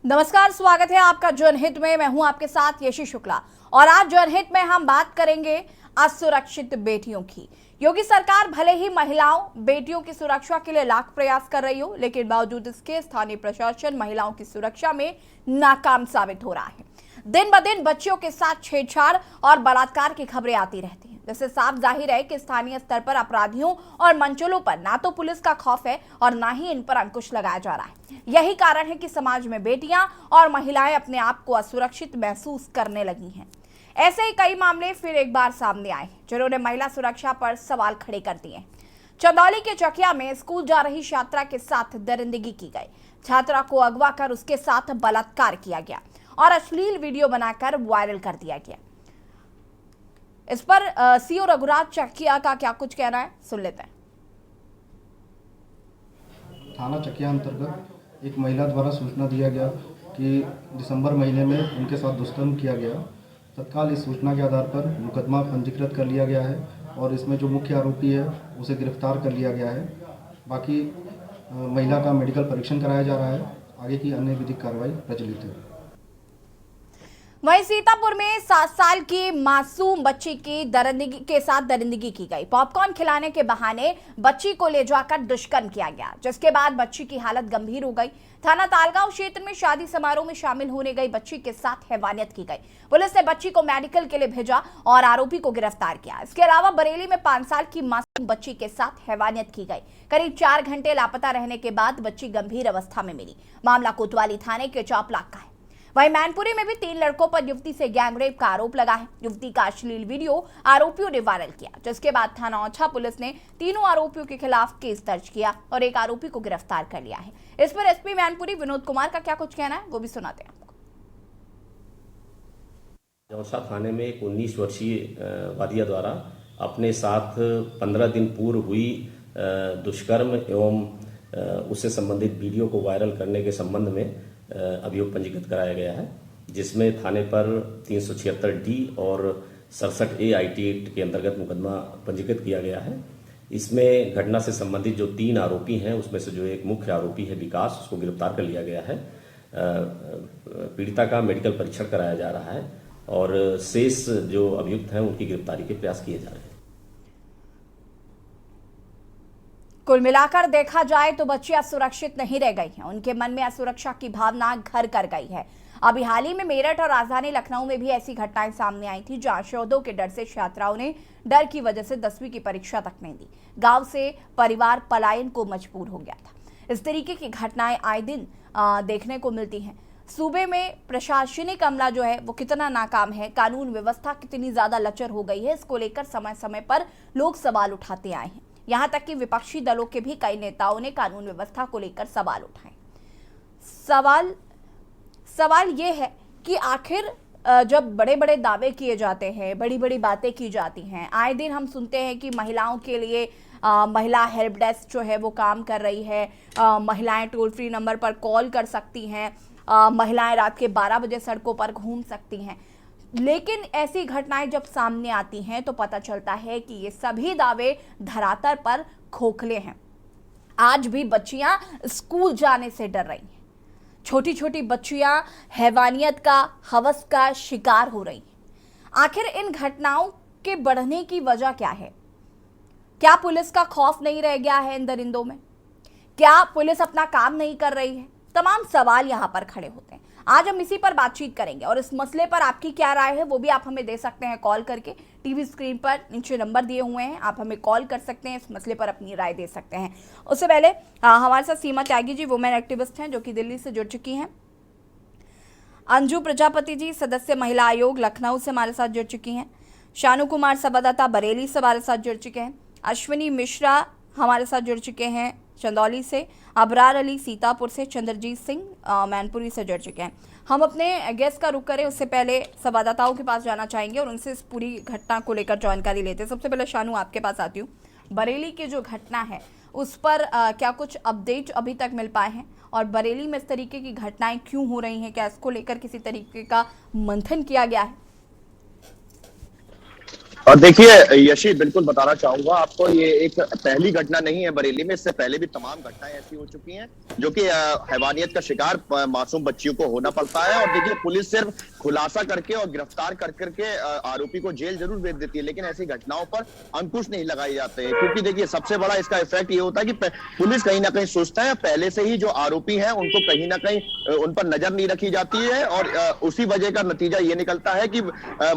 नमस्कार, स्वागत है आपका जनहित में। मैं हूं आपके साथ यशी शुक्ला और आज जनहित में हम बात करेंगे असुरक्षित बेटियों की। योगी सरकार भले ही महिलाओं बेटियों की सुरक्षा के लिए लाख प्रयास कर रही हो, लेकिन बावजूद इसके स्थानीय प्रशासन महिलाओं की सुरक्षा में नाकाम साबित हो रहा है। दिन ब दिन बच्चियों के साथ छेड़छाड़ और बलात्कार की खबरें आती रहती हैं, जिससे साफ जाहिर है कि स्थानीय स्तर पर अपराधियों और मंचलों पर ना तो पुलिस का खौफ है और ना ही इन पर अंकुश लगाया जा रहा है। यही कारण है कि समाज में बेटियां और महिलाएं अपने आप को असुरक्षित महसूस करने लगी हैं। ऐसे ही कई मामले फिर एक बार सामने आए जिन्होंने महिला सुरक्षा पर सवाल खड़े कर दिए। चंदौली के चकिया में स्कूल जा रही छात्रा के साथ दरिंदगी की गई। छात्रा को अगवा कर उसके साथ बलात्कार किया गया और अश्लील वीडियो बनाकर वायरल कर दिया गया। इस पर सीओ रघुराज चकिया का क्या कुछ कहना है, सुन लेते हैं। थाना चकिया अंतर्गत एक महिला द्वारा सूचना दिया गया कि दिसंबर महीने में उनके साथ दुष्कर्म किया गया। तत्काल इस सूचना के आधार पर मुकदमा पंजीकृत कर लिया गया है और इसमें जो मुख्य आरोपी है उसे गिरफ्तार कर लिया गया है। बाकी महिला का मेडिकल परीक्षण कराया जा रहा है। आगे की अन्य विधिक कार्रवाई प्रचलित है। वहीं सीतापुर में 7 साल की मासूम बच्ची की दरिंदगी की गई। पॉपकॉर्न खिलाने के बहाने बच्ची को ले जाकर दुष्कर्म किया गया, जिसके बाद बच्ची की हालत गंभीर हो गई। थाना तालगांव क्षेत्र में शादी समारोह में शामिल होने गई बच्ची के साथ हैवानियत की गई। पुलिस ने बच्ची को मेडिकल के लिए भेजा और आरोपी को गिरफ्तार किया। इसके अलावा बरेली में 5 साल की मासूम बच्ची के साथ हैवानियत की गई। करीब 4 घंटे लापता रहने के बाद बच्ची गंभीर अवस्था में मिली। मामला कोतवाली थाने के चौपलाक का है। वहीं मैनपुरी में भी 3 लड़कों पर युवती से गैंगरेप का आरोप लगा है। युवती का अश्लील वीडियो आरोपियों ने वायरल किया, जिसके बाद थाना औछा पुलिस ने तीनों आरोपियों के खिलाफ केस दर्ज किया और एक आरोपी को गिरफ्तार कर लिया है। इस पर एसपी मैनपुरी विनोद कुमार का क्या कुछ कहना है, वो भी सुनाते हैं आपको। औछा थाने में एक 19 वर्षीय वादिया द्वारा अपने साथ 15 दिन पूर्व हुई दुष्कर्म एवं उससे संबंधित वीडियो को वायरल करने के संबंध में अभियोग पंजीकृत कराया गया है, जिसमें थाने पर 376 डी और 67 ए आईटी एक्ट के अंतर्गत मुकदमा पंजीकृत किया गया है। इसमें घटना से संबंधित जो 3 आरोपी हैं उसमें से जो एक मुख्य आरोपी है विकास, उसको गिरफ्तार कर लिया गया है। पीड़िता का मेडिकल परीक्षण कराया जा रहा है और शेष जो अभियुक्त हैं उनकी गिरफ्तारी के प्रयास किए जा रहे हैं। कुल मिलाकर देखा जाए तो बच्चियां सुरक्षित नहीं रह गई हैं। उनके मन में असुरक्षा की भावना घर कर गई है। अभी हाल ही में मेरठ और राजधानी लखनऊ में भी ऐसी घटनाएं सामने आई थी, जहां शोधों के डर से छात्राओं ने डर की वजह से 10वीं की परीक्षा तक नहीं दी। गांव से परिवार पलायन को मजबूर हो गया था। इस तरीके की घटनाएं आए दिन देखने को मिलती हैं। सूबे में प्रशासनिक अमला जो है वो कितना नाकाम है, कानून व्यवस्था कितनी ज्यादा लचर हो गई है, इसको लेकर समय समय पर लोग सवाल उठाते आए हैं। यहां तक कि विपक्षी दलों के भी कई नेताओं ने कानून व्यवस्था को लेकर सवाल उठाए। सवाल ये है कि आखिर जब बड़े बड़े दावे किए जाते हैं, बड़ी बड़ी बातें की जाती हैं, आए दिन हम सुनते हैं कि महिलाओं के लिए महिला हेल्प डेस्क जो है वो काम कर रही है, महिलाएं टोल फ्री नंबर पर कॉल कर सकती हैं, महिलाएं रात के 12 बजे सड़कों पर घूम सकती हैं। लेकिन ऐसी घटनाएं जब सामने आती हैं तो पता चलता है कि ये सभी दावे धरातल पर खोखले हैं। आज भी बच्चियां स्कूल जाने से डर रही हैं। छोटी छोटी बच्चियां हैवानियत का, हवस का शिकार हो रही हैं। आखिर इन घटनाओं के बढ़ने की वजह क्या है? क्या पुलिस का खौफ नहीं रह गया है इन दरिंदों में? क्या पुलिस अपना काम नहीं कर रही है? तमाम सवाल यहां पर खड़े होते हैं। आज हम इसी पर बातचीत करेंगे और इस मसले पर आपकी क्या राय है वो भी आप हमें दे सकते हैं कॉल करके। टीवी स्क्रीन पर नीचे नंबर दिए हुए हैं, आप हमें कॉल कर सकते हैं, इस मसले पर अपनी राय दे सकते हैं। उससे पहले हमारे साथ सीमा त्यागी जी वुमेन एक्टिविस्ट हैं जो कि दिल्ली से जुड़ चुकी हैं। अंजू प्रजापति जी सदस्य महिला आयोग लखनऊ से हमारे साथ जुड़ चुकी हैं। शानू कुमार संवाददाता बरेली से हमारे साथ जुड़ चुके हैं। अश्विनी मिश्रा हमारे साथ जुड़ चुके हैं चंदौली से। अबरार अली सीतापुर से। चंद्रजीत सिंह मैनपुरी से जुड़ चुके हैं। हम अपने गेस्ट का रुख करें उससे पहले संवाददाताओं के पास जाना चाहेंगे और उनसे इस पूरी घटना को लेकर जानकारी लेते हैं। सबसे पहले शानू आपके पास आती हूँ। बरेली की जो घटना है उस पर क्या कुछ अपडेट अभी तक मिल पाए हैं और बरेली में इस तरीके की घटनाएं क्यों हो रही हैं? क्या इसको लेकर किसी तरीके का मंथन किया गया है? और देखिए यशी, बिल्कुल बताना चाहूंगा आपको, ये एक पहली घटना नहीं है बरेली में, इससे पहले भी तमाम घटनाएं ऐसी हो चुकी हैं जो कि हैवानियत का शिकार मासूम बच्चियों को होना पड़ता है। और देखिए पुलिस सिर्फ खुलासा करके और गिरफ्तार कर करके आरोपी को जेल जरूर भेज देती है, लेकिन ऐसी घटनाओं पर अंकुश नहीं लगाए जाते हैं। क्योंकि देखिए सबसे बड़ा इसका इफेक्ट ये होता है कि पुलिस कहीं ना कहीं सोचता है पहले से ही जो आरोपी हैं उनको कहीं ना कहीं उन पर नजर नहीं रखी जाती है, और उसी वजह का नतीजा ये निकलता है कि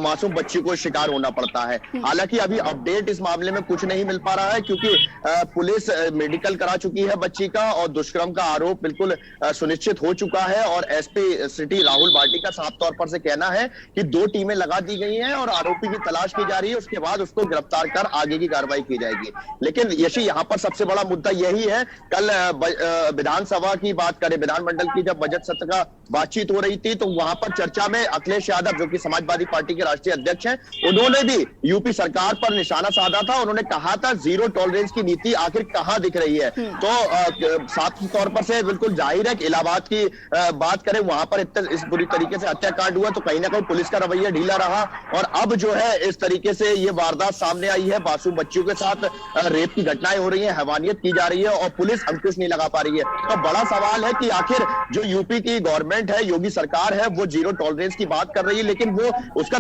मासूम बच्ची को शिकार होना पड़ता है। हालांकि अभी अपडेट इस मामले में कुछ नहीं मिल पा रहा है, क्योंकि पुलिस मेडिकल करा चुकी है बच्ची का और दुष्कर्म का आरोप बिल्कुल सुनिश्चित हो चुका है। और एसपी सिटी राहुल भाटी का साफ तौर पर से कहना है कि 2 टीमें लगा दी गई हैं और आरोपी की तलाश की जा रही है, उसके बाद उसको गिरफ्तार कर आगे की कार्रवाई की जाएगी। लेकिन यशी, यहाँ पर सबसे बड़ा मुद्दा यही है, कल विधानसभा की बात करें, विधानमंडल की जब बजट सत्र का बातचीत हो रही थी तो वहां पर चर्चा में अखिलेश यादव जो कि समाजवादी पार्टी के राष्ट्रीय अध्यक्ष हैं, उन्होंने भी यूपी सरकार पर निशाना साधा था। उन्होंने कहा था जीरो टॉलरेंस की नीति आखिर कहां दिख रही है। तो साफ तौर पर से बिल्कुल जाहिर है कि इलाहाबाद की बात करें, वहां पर इस बुरी तरीके से हत्याकांड हुआ तो कहीं ना कहीं पुलिस का रवैया ढीला रहा, और अब जो है इस तरीके से ये वारदात सामने आई है, मासूम बच्चियों के साथ रेप की घटनाएं हो रही है, हैवानियत की जा रही है और पुलिस अंकुश नहीं लगा पा रही है। तो बड़ा सवाल है कि आखिर जो यूपी की गवर्नमेंट है, योगी सरकार है, वो जीरो टॉलरेंस की बात कर रही है, लेकिन वो उसका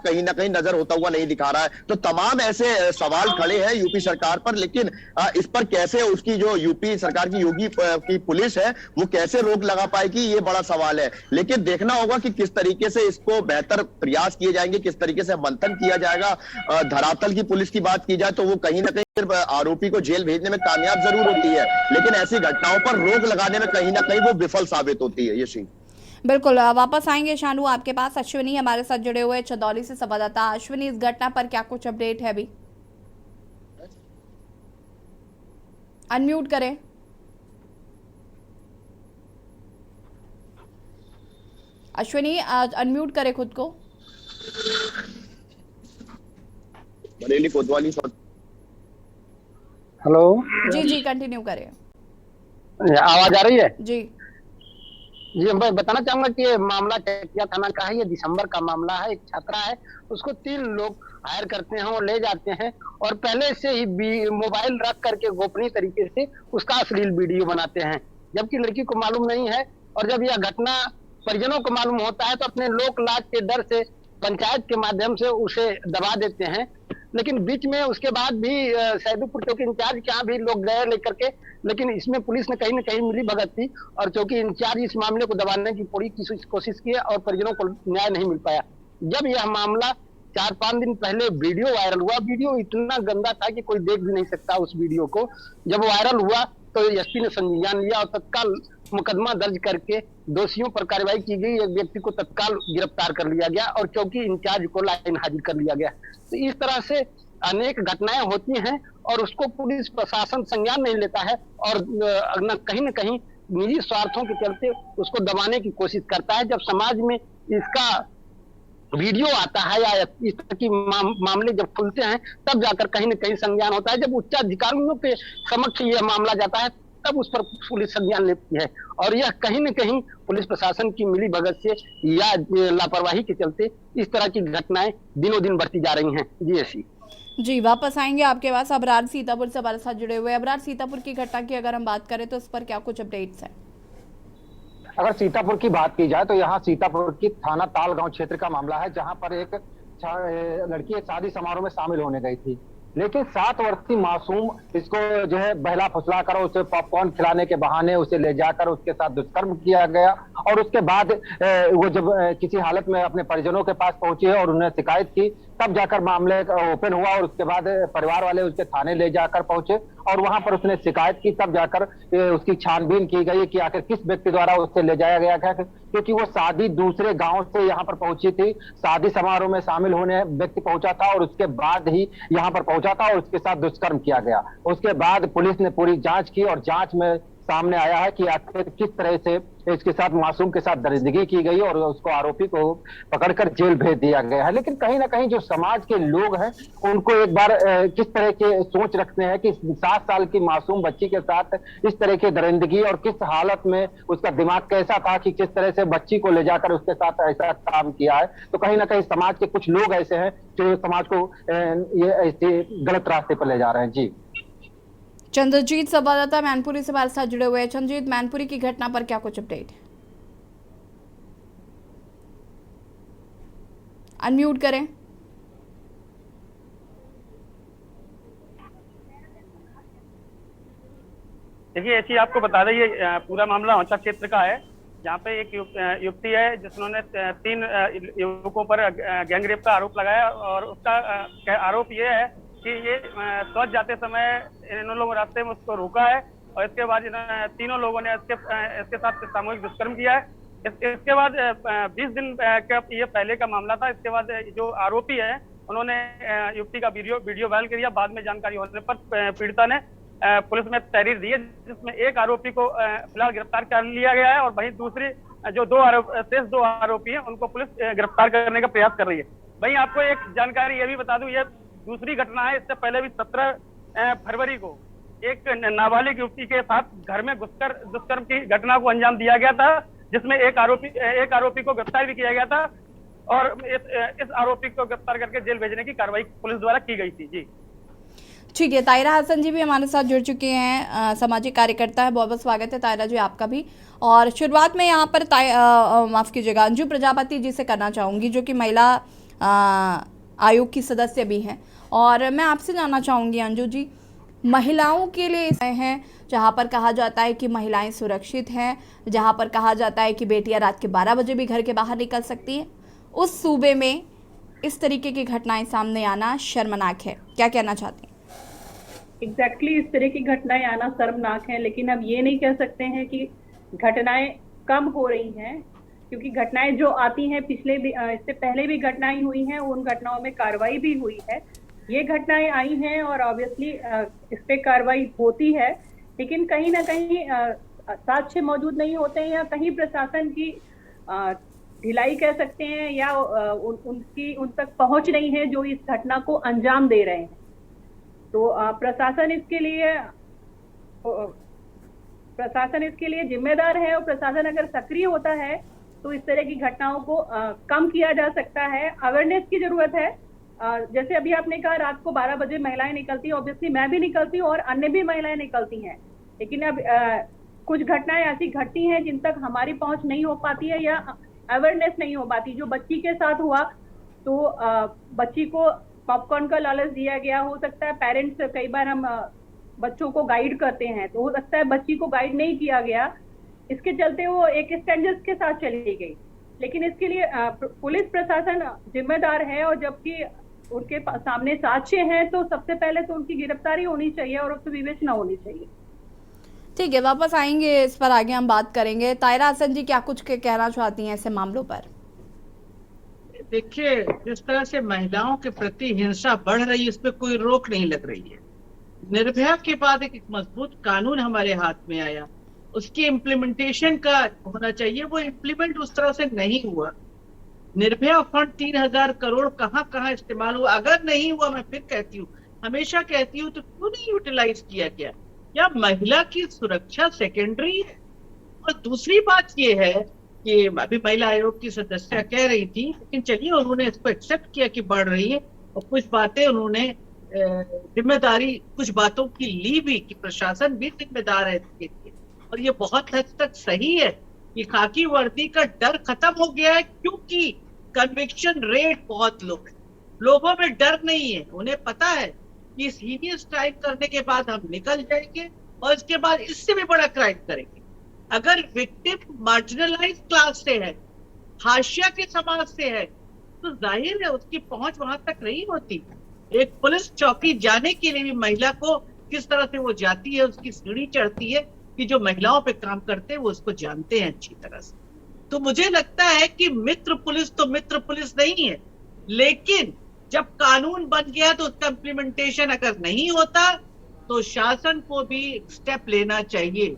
कहीं ना कहीं नजर होता हुआ नहीं दिखा रहा है। तो तमाम ऐसे सवाल खड़े हैं यूपी सरकार पर, लेकिन इस पर कैसे उसकी जो यूपी सरकार की योगी की पुलिस है वो कैसे रोक लगा पाएगी, ये बड़ा सवाल है। लेकिन देखना होगा कि किस तरीके से इसको बेहतर प्रयास किए जाएंगे, किस तरीके से मंथन किया जाएगा। धरातल की पुलिस की बात की जाए तो वो कहीं ना कहीं सिर्फ आरोपी को जेल भेजने में कामयाब जरूर होती है, लेकिन ऐसी घटनाओं पर रोक लगाने में कहीं ना कहीं वो विफल साबित होती है। ये बिल्कुल, वापस आएंगे शानू आपके पास। अश्विनी हमारे साथ जुड़े हुए चंदौली से संवाददाता। अश्विनी, इस घटना पर क्या कुछ अपडेट है अभी? अनम्यूट करें। अश्विनी, अनम्यूट करें खुद को। बरेली कोतवाली। हेलो जी जी, कंटिन्यू करें। आवाज आ रही है? जी जी, मैं बताना चाहूंगा कि ये मामला चकिया थाना का है। ये दिसंबर का मामला है। एक छात्रा है, उसको 3 लोग हायर करते हैं और ले जाते हैं और पहले से ही मोबाइल रख करके गोपनीय तरीके से उसका अश्लील वीडियो बनाते हैं, जबकि लड़की को मालूम नहीं है। और जब यह घटना परिजनों को मालूम होता है तो अपने लोक लाज के डर से पंचायत के माध्यम से उसे दबा देते हैं। लेकिन बीच में उसके बाद भी सैदुपुर चौकी इंचार्ज के यहाँ भी लोग गए लेकर के, लेकिन इसमें पुलिस ने कहीं न कहीं मिली भगत थी और चौकी इंचार्ज इस मामले को दबाने की पूरी कोशिश की और परिजनों को न्याय नहीं मिल पाया। जब यह मामला 4-5 दिन पहले वीडियो वायरल हुआ, वीडियो इतना गंदा था कि कोई देख भी नहीं सकता उस वीडियो को। जब वायरल हुआ तो एसपी ने संज्ञान लिया और तत्काल मुकदमा दर्ज करके दोषियों पर कार्रवाई की गई। एक व्यक्ति को तत्काल गिरफ्तार कर लिया गया और चौकी इंचार्ज को लाइन हाजिर कर लिया गया। तो इस तरह से अनेक घटनाएं होती हैं और उसको पुलिस प्रशासन संज्ञान नहीं लेता है और कहीं न कहीं निजी स्वार्थों के चलते उसको दबाने की कोशिश करता है। जब समाज में इसका वीडियो आता है या इस तरह की मामले जब खुलते हैं तब जाकर कहीं न कहीं संज्ञान होता है। जब उच्चाधिकारियों के समक्ष यह मामला जाता है तब उस पर पुलिस संज्ञान लेती है और यह कहीं न कहीं पुलिस प्रशासन की मिली भगत से या लापरवाही के चलते इस तरह की घटनाएं दिनों दिन बढ़ती जा रही हैं। जी ऐसी जी, वापस आएंगे आपके पास। अबरार सीतापुर से हमारे साथ जुड़े हुए। अबरार, सीतापुर की घटना की अगर हम बात करें तो इस पर क्या कुछ अपडेट्स हैं? अगर सीतापुर की बात की जाए तो यहाँ सीतापुर की थाना तालगांव क्षेत्र का मामला है, जहाँ पर एक लड़की एक शादी समारोह में शामिल होने गई थी, लेकिन 7 वर्षीय मासूम इसको जो है बहला फुसला कर उसे पॉपकॉर्न खिलाने के बहाने उसे ले जाकर उसके साथ दुष्कर्म किया गया। और उसके बाद वो जब किसी हालत में अपने परिजनों के पास पहुंचे और उन्हें शिकायत की, तब जाकर मामले ओपन हुआ और उसके बाद परिवार वाले उसके थाने ले जाकर पहुंचे और वहां पर उसने शिकायत की। तब जाकर उसकी छानबीन की गई कि आखिर किस व्यक्ति द्वारा उससे ले जाया गया था, क्योंकि वो शादी दूसरे गांव से यहाँ पर पहुंची थी। शादी समारोह में शामिल होने व्यक्ति पहुंचा था और उसके बाद ही यहाँ पर पहुंचा था और उसके साथ दुष्कर्म किया गया। उसके बाद पुलिस ने पूरी जांच की और जांच में सामने आया है कि आखिर किस तरह से इसके साथ मासूम के साथ दरिंदगी की गई और उसको आरोपी को पकड़कर जेल भेज दिया गया है। लेकिन कहीं ना कहीं जो समाज के लोग हैं उनको एक बार किस तरह के सोच रखते हैं कि 7 साल की मासूम बच्ची के साथ इस तरह की दरिंदगी और किस हालत में उसका दिमाग कैसा था कि किस तरह से बच्ची को ले जाकर उसके साथ ऐसा काम किया है। तो कहीं ना कहीं समाज के कुछ लोग ऐसे हैं जो समाज को ये ऐसे गलत रास्ते पर ले जा रहे हैं। जी चंद्रजीत संवाददाता मैनपुरी से हमारे साथ जुड़े हुए हैं। चंद्रजीत, मैनपुरी की घटना पर क्या कुछ अपडेट है? अनम्यूट करें। देखिए, ऐसी आपको बता दें, ये पूरा मामला औंचा क्षेत्र का है, जहाँ पे एक युवती है जिन्होंने 3 युवकों पर गैंगरेप का आरोप लगाया और उसका आरोप ये है कि ये शौच जाते समय इन लोगों रास्ते में उसको रोका है और इसके बाद तीनों लोगों ने इसके साथ सामूहिक दुष्कर्म किया है। इसके बाद 20 दिन का ये पहले का मामला था। इसके बाद जो आरोपी है उन्होंने युवती का वीडियो वायरल कर दिया। बाद में जानकारी होने पर पीड़िता ने पुलिस में तहरीर दी है, जिसमें एक आरोपी को फिलहाल गिरफ्तार कर लिया गया है और वहीं दूसरी जो शेष 2 आरोपी हैं उनको पुलिस गिरफ्तार करने का प्रयास कर रही है। वहीं आपको एक जानकारी ये भी बता दूं, ये दूसरी घटना है। इससे पहले भी 17 फरवरी को एक नाबालिग युवती के साथ घर में घुसकर दुष्कर्म की घटना को अंजाम दिया गया था, जिसमें एक आरोपी को गिरफ्तार भी किया गया था और इस आरोपी को गिरफ्तार करके जेल भेजने की कार्रवाई पुलिस द्वारा की गई थी। जी ठीक है, तायरा हसन जी भी हमारे साथ जुड़ चुके हैं, सामाजिक कार्यकर्ता है। बहुत बहुत स्वागत है तायरा जी आपका भी। और शुरुआत में यहाँ पर माफ़ कीजिएगा, अंजू प्रजापति जी से करना चाहूँगी, जो कि महिला आयोग की सदस्य भी हैं। और मैं आपसे जानना चाहूँगी अंजू जी, महिलाओं के लिए हैं जहाँ पर कहा जाता है कि महिलाएं सुरक्षित हैं, जहाँ पर कहा जाता है कि बेटियाँ रात के 12 बजे भी घर के बाहर निकल सकती हैं, उस सूबे में इस तरीके की घटनाएं सामने आना शर्मनाक है। क्या कहना चाहती हैं? एग्जैक्टली इस तरह की घटनाएं आना शर्मनाक है, लेकिन अब ये नहीं कह सकते हैं कि घटनाएं कम हो रही हैं, क्योंकि घटनाएं जो आती हैं इससे पहले भी घटनाएं हुई हैं, उन घटनाओं में कार्रवाई भी हुई है। ये घटनाएं आई हैं और ऑब्वियसली इस पे कार्रवाई होती है, लेकिन कहीं ना कहीं साक्ष्य मौजूद नहीं होते हैं या कहीं प्रशासन की ढिलाई कह सकते हैं या उन तक पहुंच नहीं है जो इस घटना को अंजाम दे रहे हैं। तो प्रशासन इसके लिए जिम्मेदार है और प्रशासन अगर सक्रिय होता है तो इस तरह की घटनाओं को कम किया जा सकता है। अवेयरनेस की जरूरत है। जैसे अभी आपने कहा रात को 12 बजे महिलाएं निकलती हैं, ऑब्वियसली मैं भी निकलती हूँ और अन्य भी महिलाएं निकलती हैं, लेकिन अब कुछ घटनाएं ऐसी घटती हैं जिन तक हमारी पहुंच नहीं हो पाती है या अवेयरनेस नहीं हो पाती। जो बच्ची के साथ हुआ तो बच्ची को पॉपकॉर्न का लालच दिया गया, हो सकता है पेरेंट्स, कई बार हम बच्चों को गाइड करते हैं तो हो सकता है बच्ची को गाइड नहीं किया गया, इसके चलते वो एक स्ट्रेंजर्स के साथ चली गई। लेकिन इसके लिए पुलिस प्रशासन जिम्मेदार है और जबकि उनके सामने साक्ष्य हैं तो सबसे पहले तो उनकी गिरफ्तारी होनी चाहिए और उससे विवेचना होनी चाहिए। ठीक है, वापस आएंगे इस पर, आगे हम बात करेंगे। तायरा हसन जी क्या कुछ कहना चाहती हैं ऐसे मामलों पर? देखिए, जिस तरह से महिलाओं के प्रति हिंसा बढ़ रही है, इस पे कोई रोक नहीं लग रही है। निर्भया के बाद एक मजबूत कानून हमारे हाथ में आया, उसकी इम्प्लीमेंटेशन का होना चाहिए, वो इम्प्लीमेंट उस तरह से नहीं हुआ। निर्भया फंड 3000 करोड़ कहाँ इस्तेमाल हुआ? अगर नहीं हुआ, मैं फिर कहती हूँ, हमेशा कहती हूँ, तो क्यों नहीं यूटिलाइज किया गया? या महिला की सुरक्षा सेकेंडरी है? और दूसरी बात ये है कि अभी महिला आयोग की सदस्य कह रही थी, लेकिन चलिए उन्होंने इसको एक्सेप्ट किया कि बढ़ रही है और कुछ बातें उन्होंने जिम्मेदारी कुछ बातों की ली भी कि प्रशासन भी जिम्मेदार है इसके लिए, और ये बहुत हद तक सही है कि खाकी वर्दी का डर खत्म हो गया है, क्योंकि कन्विक्शन रेट बहुत लो है। लोगों में डर नहीं है, उन्हें पता है कि इस हीनियस क्राइम करने के बाद हम निकल जाएंगे और इसके बाद इससे भी बड़ा क्राइम करेंगे। अगर विक्टिम मार्जिनलाइज क्लास से है, हाशिया के समाज से है, तो जाहिर है उसकी पहुंच वहां तक नहीं होती। एक पुलिस चौकी जाने के लिए भी महिला को किस तरह से वो जाती है, उसकी सीढ़ी चढ़ती है, कि जो महिलाओं पे काम करते हैं वो उसको जानते हैं अच्छी तरह से। तो मुझे लगता है कि मित्र पुलिस तो मित्र पुलिस नहीं है, लेकिन जब कानून बन गया तो उसका इम्प्लीमेंटेशन अगर नहीं होता तो शासन को भी स्टेप लेना चाहिए।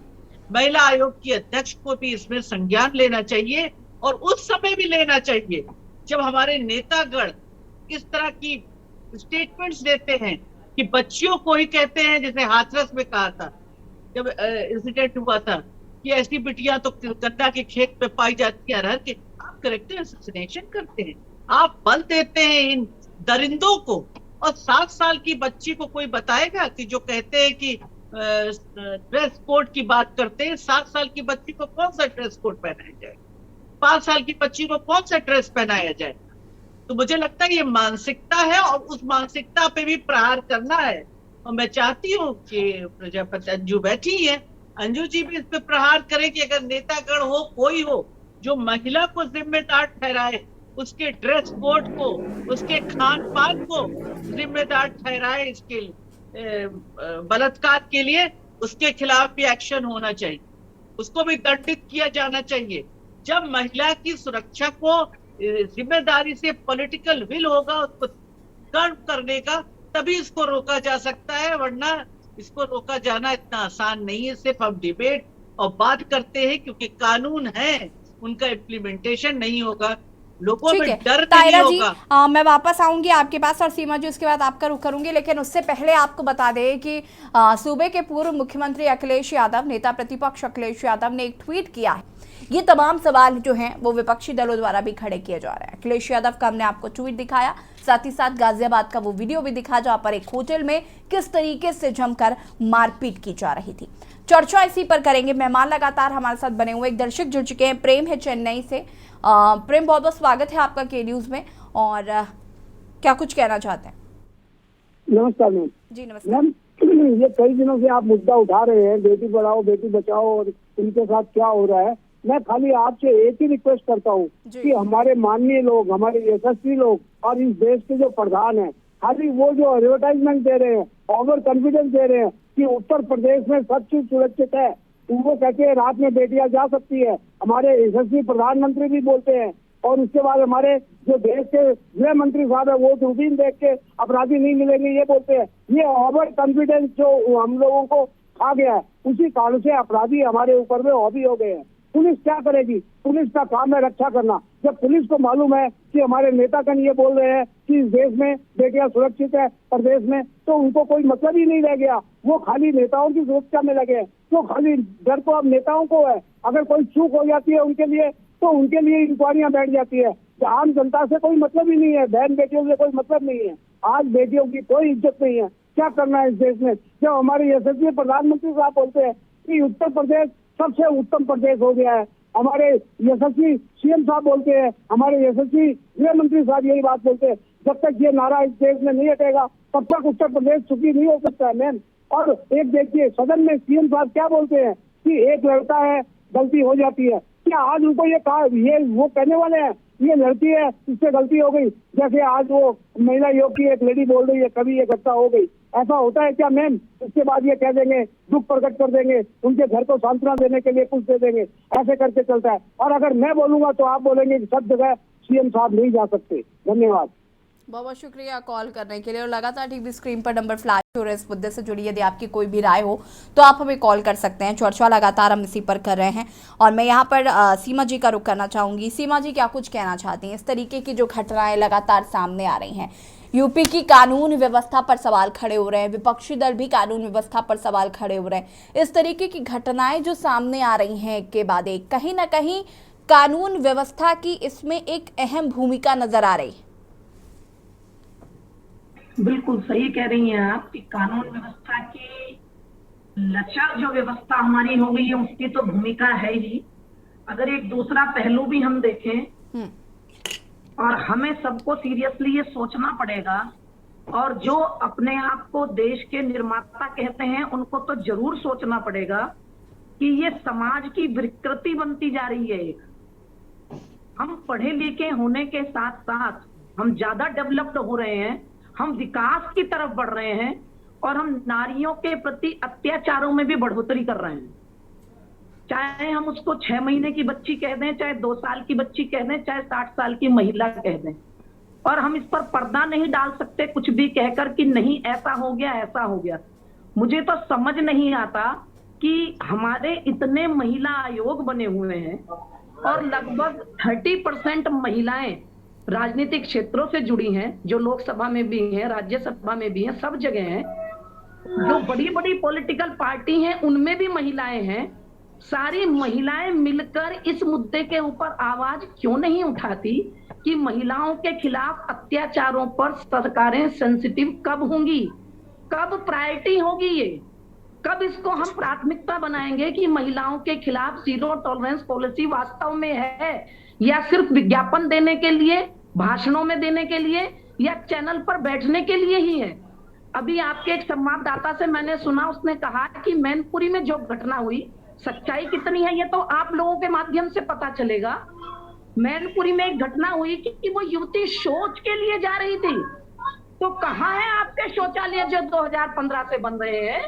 महिला आयोग की अध्यक्ष को भी इसमें संज्ञान लेना चाहिए, और उस समय भी लेना चाहिए जब हमारे नेतागण इस तरह की स्टेटमेंट्स देते हैं कि बच्चियों को ही कहते हैं, जैसे हाथरस में कहा था जब इंसिडेंट हुआ था कि ऐसी बिटियां तो गन्ना के खेत पे पाई जाती है अरहर के। आप करेक्टर असैसिनेशन करते हैं, आप बल देते हैं इन दरिंदों को, और 7 साल की बच्ची को कोई बताएगा कि जो कहते हैं कि ड्रेस कोड की बात करते हैं, 7 साल की बच्ची को कौन सा ड्रेस कोड पहनाया जाए, 5 साल की बच्ची को कौन सा ड्रेस पहनाया जाए? तो मुझे लगता है ये मानसिकता है, और उस मानसिकता पे भी प्रहार करना है। और मैं चाहती हूँ कि प्रजापति अंजू बैठी है, अंजू जी भी इस पे प्रहार करे कि अगर नेतागण हो, कोई हो जो महिला को जिम्मेदार ठहराए, उसके ड्रेस कोड को, उसके खान पान को जिम्मेदार ठहराए इसके बलात्कार के लिए, उसके खिलाफ भी एक्शन होना चाहिए, उसको भी दंडित किया जाना चाहिए। जब महिला की सुरक्षा को जिम्मेदारी से पॉलिटिकल विल होगा उसको कर्व करने का, तभी इसको रोका जा सकता है, वरना इसको रोका जाना इतना आसान नहीं है। सिर्फ हम डिबेट और बात करते हैं, क्योंकि कानून है, उनका इम्प्लीमेंटेशन नहीं होगा, लोगों में डर नहीं तायरा जी, होगा। मैं वापस आऊंगी आपके पास, और सीमा जी उसके बाद आपका रुख करूंगी, लेकिन उससे पहले आपको बता दें कि सूबे के पूर्व मुख्यमंत्री अखिलेश यादव, नेता प्रतिपक्ष अखिलेश यादव ने एक ट्वीट किया है। ये तमाम सवाल जो हैं वो विपक्षी दलों द्वारा भी खड़े किए जा रहे हैं। अखिलेश यादव का हमने आपको ट्वीट दिखाया, साथ ही साथ गाजियाबाद का वो वीडियो भी दिखा जहां पर एक होटल में किस तरीके से जमकर मारपीट की जा रही थी। चर्चा इसी पर करेंगे। मेहमान लगातार हमारे साथ बने हुए एक दर्शक जुड़ चुके हैं, प्रेम है चेन्नई से। प्रेम, बहुत बहुत स्वागत है आपका के न्यूज में, और क्या कुछ कहना चाहते हैं? नमस्कार मैम। जी नमस्कार मैम, ये कई दिनों से आप मुद्दा उठा रहे हैं, बेटी पढ़ाओ बेटी बचाओ, और इनके साथ क्या हो रहा है। मैं खाली आपसे एक ही रिक्वेस्ट करता हूँ कि हमारे माननीय लोग, हमारे यशस्वी लोग और इस देश के जो प्रधान हैं, खाली वो जो एडवर्टाइजमेंट दे रहे हैं, ओवर कॉन्फिडेंस दे रहे हैं कि उत्तर प्रदेश में सब चीज सुरक्षित है, वो कहते हैं रात में बेटियां जा सकती है। हमारे यशस्वी प्रधानमंत्री भी बोलते हैं, और उसके बाद हमारे जो देश के गृह मंत्री साहब है वो रूटीन देख के अपराधी नहीं मिलेंगे ये बोलते हैं। ये ओवर कॉन्फिडेंस जो हम लोगों को खा गया है, उसी कारण से अपराधी हमारे ऊपर में हावी हो गए हैं। पुलिस क्या करेगी? पुलिस का काम है रक्षा करना। जब पुलिस को मालूम है कि हमारे नेतागण ये बोल रहे हैं कि इस देश में बेटियां सुरक्षित है प्रदेश में, तो उनको कोई मतलब ही नहीं रह गया, वो खाली नेताओं की सुरक्षा में लगे हैं। तो खाली डर तो अब नेताओं को है, अगर कोई चूक हो जाती है उनके लिए तो उनके लिए इंक्वायरियां बैठ जाती है। आम जनता से कोई मतलब ही नहीं है, बहन बेटियों से कोई मतलब नहीं है। आज बेटियों की कोई इज्जत नहीं है। क्या करना है इस देश में? जब हमारे यशस्वी प्रधानमंत्री साहब बोलते हैं कि उत्तर प्रदेश सबसे उत्तम प्रदेश हो गया है, हमारे यशस्वी सीएम साहब बोलते हैं, हमारे यशस्वी गृह मंत्री साहब यही बात बोलते हैं, जब तक ये नारा इस देश में नहीं हटेगा तब तक उत्तर प्रदेश सुखी नहीं हो सकता है मैम। और एक देखिए सदन में सीएम साहब क्या बोलते हैं कि एक लड़का है गलती हो जाती है। क्या आज उनको ये कहा, ये वो कहने वाले हैं ये लड़की है इससे गलती हो गई, जैसे आज वो महिला योग की एक लेडी बोल रही है कभी ये घटना हो गई, ऐसा होता है क्या मैम? उसके बाद ये कह देंगे, दुख प्रकट कर देंगे, उनके घर को सांत्वना देने के लिए कुछ दे देंगे, ऐसे करके चलता है। और अगर मैं बोलूंगा तो आप बोलेंगे कि सब जगह सीएम साहब नहीं जा सकते। धन्यवाद। बहुत बहुत शुक्रिया कॉल करने के लिए, और लगातार टीवी स्क्रीन पर नंबर फ्लैश हो रहे इस मुद्दे से जुड़ी यदि आपकी कोई भी राय हो तो आप हमें कॉल कर सकते हैं। चर्चा लगातार हम इसी पर कर रहे हैं, और मैं यहाँ पर सीमा जी का रुख करना चाहूँगी। सीमा जी, क्या कुछ कहना चाहती हैं? इस तरीके की जो घटनाएं लगातार सामने आ रही हैं, यूपी की कानून व्यवस्था पर सवाल खड़े हो रहे हैं, विपक्षी दल भी कानून व्यवस्था पर सवाल खड़े हो रहे हैं। इस तरीके की घटनाएं जो सामने आ रही हैं एक के बाद एक, कहीं ना कहीं कानून व्यवस्था की इसमें एक अहम भूमिका नजर आ रही है। बिल्कुल सही कह रही हैं आप कि कानून व्यवस्था की लचर जो व्यवस्था हमारी हो गई है उसकी तो भूमिका है ही। अगर एक दूसरा पहलू भी हम देखें, और हमें सबको सीरियसली ये सोचना पड़ेगा, और जो अपने आप को देश के निर्माता कहते हैं उनको तो जरूर सोचना पड़ेगा कि ये समाज की विकृति बनती जा रही है। हम पढ़े लिखे होने के साथ साथ हम ज्यादा डेवलप्ड हो रहे हैं, हम विकास की तरफ बढ़ रहे हैं, और हम नारियों के प्रति अत्याचारों में भी बढ़ोतरी कर रहे हैं। चाहे हम उसको 6 महीने की बच्ची कह दें, चाहे 2 साल की बच्ची कह दें, चाहे 60 साल की महिला कह दें, और हम इस पर पर्दा नहीं डाल सकते कुछ भी कहकर कि नहीं ऐसा हो गया ऐसा हो गया। मुझे तो समझ नहीं आता कि हमारे इतने महिला आयोग बने हुए हैं और लगभग 30% महिलाएं राजनीतिक क्षेत्रों से जुड़ी हैं, जो लोकसभा में भी हैं, राज्यसभा में भी हैं, सब जगह हैं। जो बड़ी बड़ी पॉलिटिकल पार्टी हैं उनमें भी महिलाएं हैं। सारी महिलाएं मिलकर इस मुद्दे के ऊपर आवाज क्यों नहीं उठाती कि महिलाओं के खिलाफ अत्याचारों पर सरकारें सेंसिटिव कब होंगी, कब प्रायोरिटी होगी, ये कब इसको हम प्राथमिकता बनाएंगे कि महिलाओं के खिलाफ जीरो टॉलरेंस पॉलिसी वास्तव में है या सिर्फ विज्ञापन देने के लिए, भाषणों में देने के लिए या चैनल पर बैठने के लिए ही है। अभी आपके एक संवाददाता से मैंने सुना, उसने कहा कि मैनपुरी में जो घटना हुई, सच्चाई कितनी है ये तो आप लोगों के माध्यम से पता चलेगा। मैनपुरी में एक घटना हुई कि वो युवती शौच के लिए जा रही थी, तो कहाँ है आपके शौचालय जो 2015 से बन रहे हैं,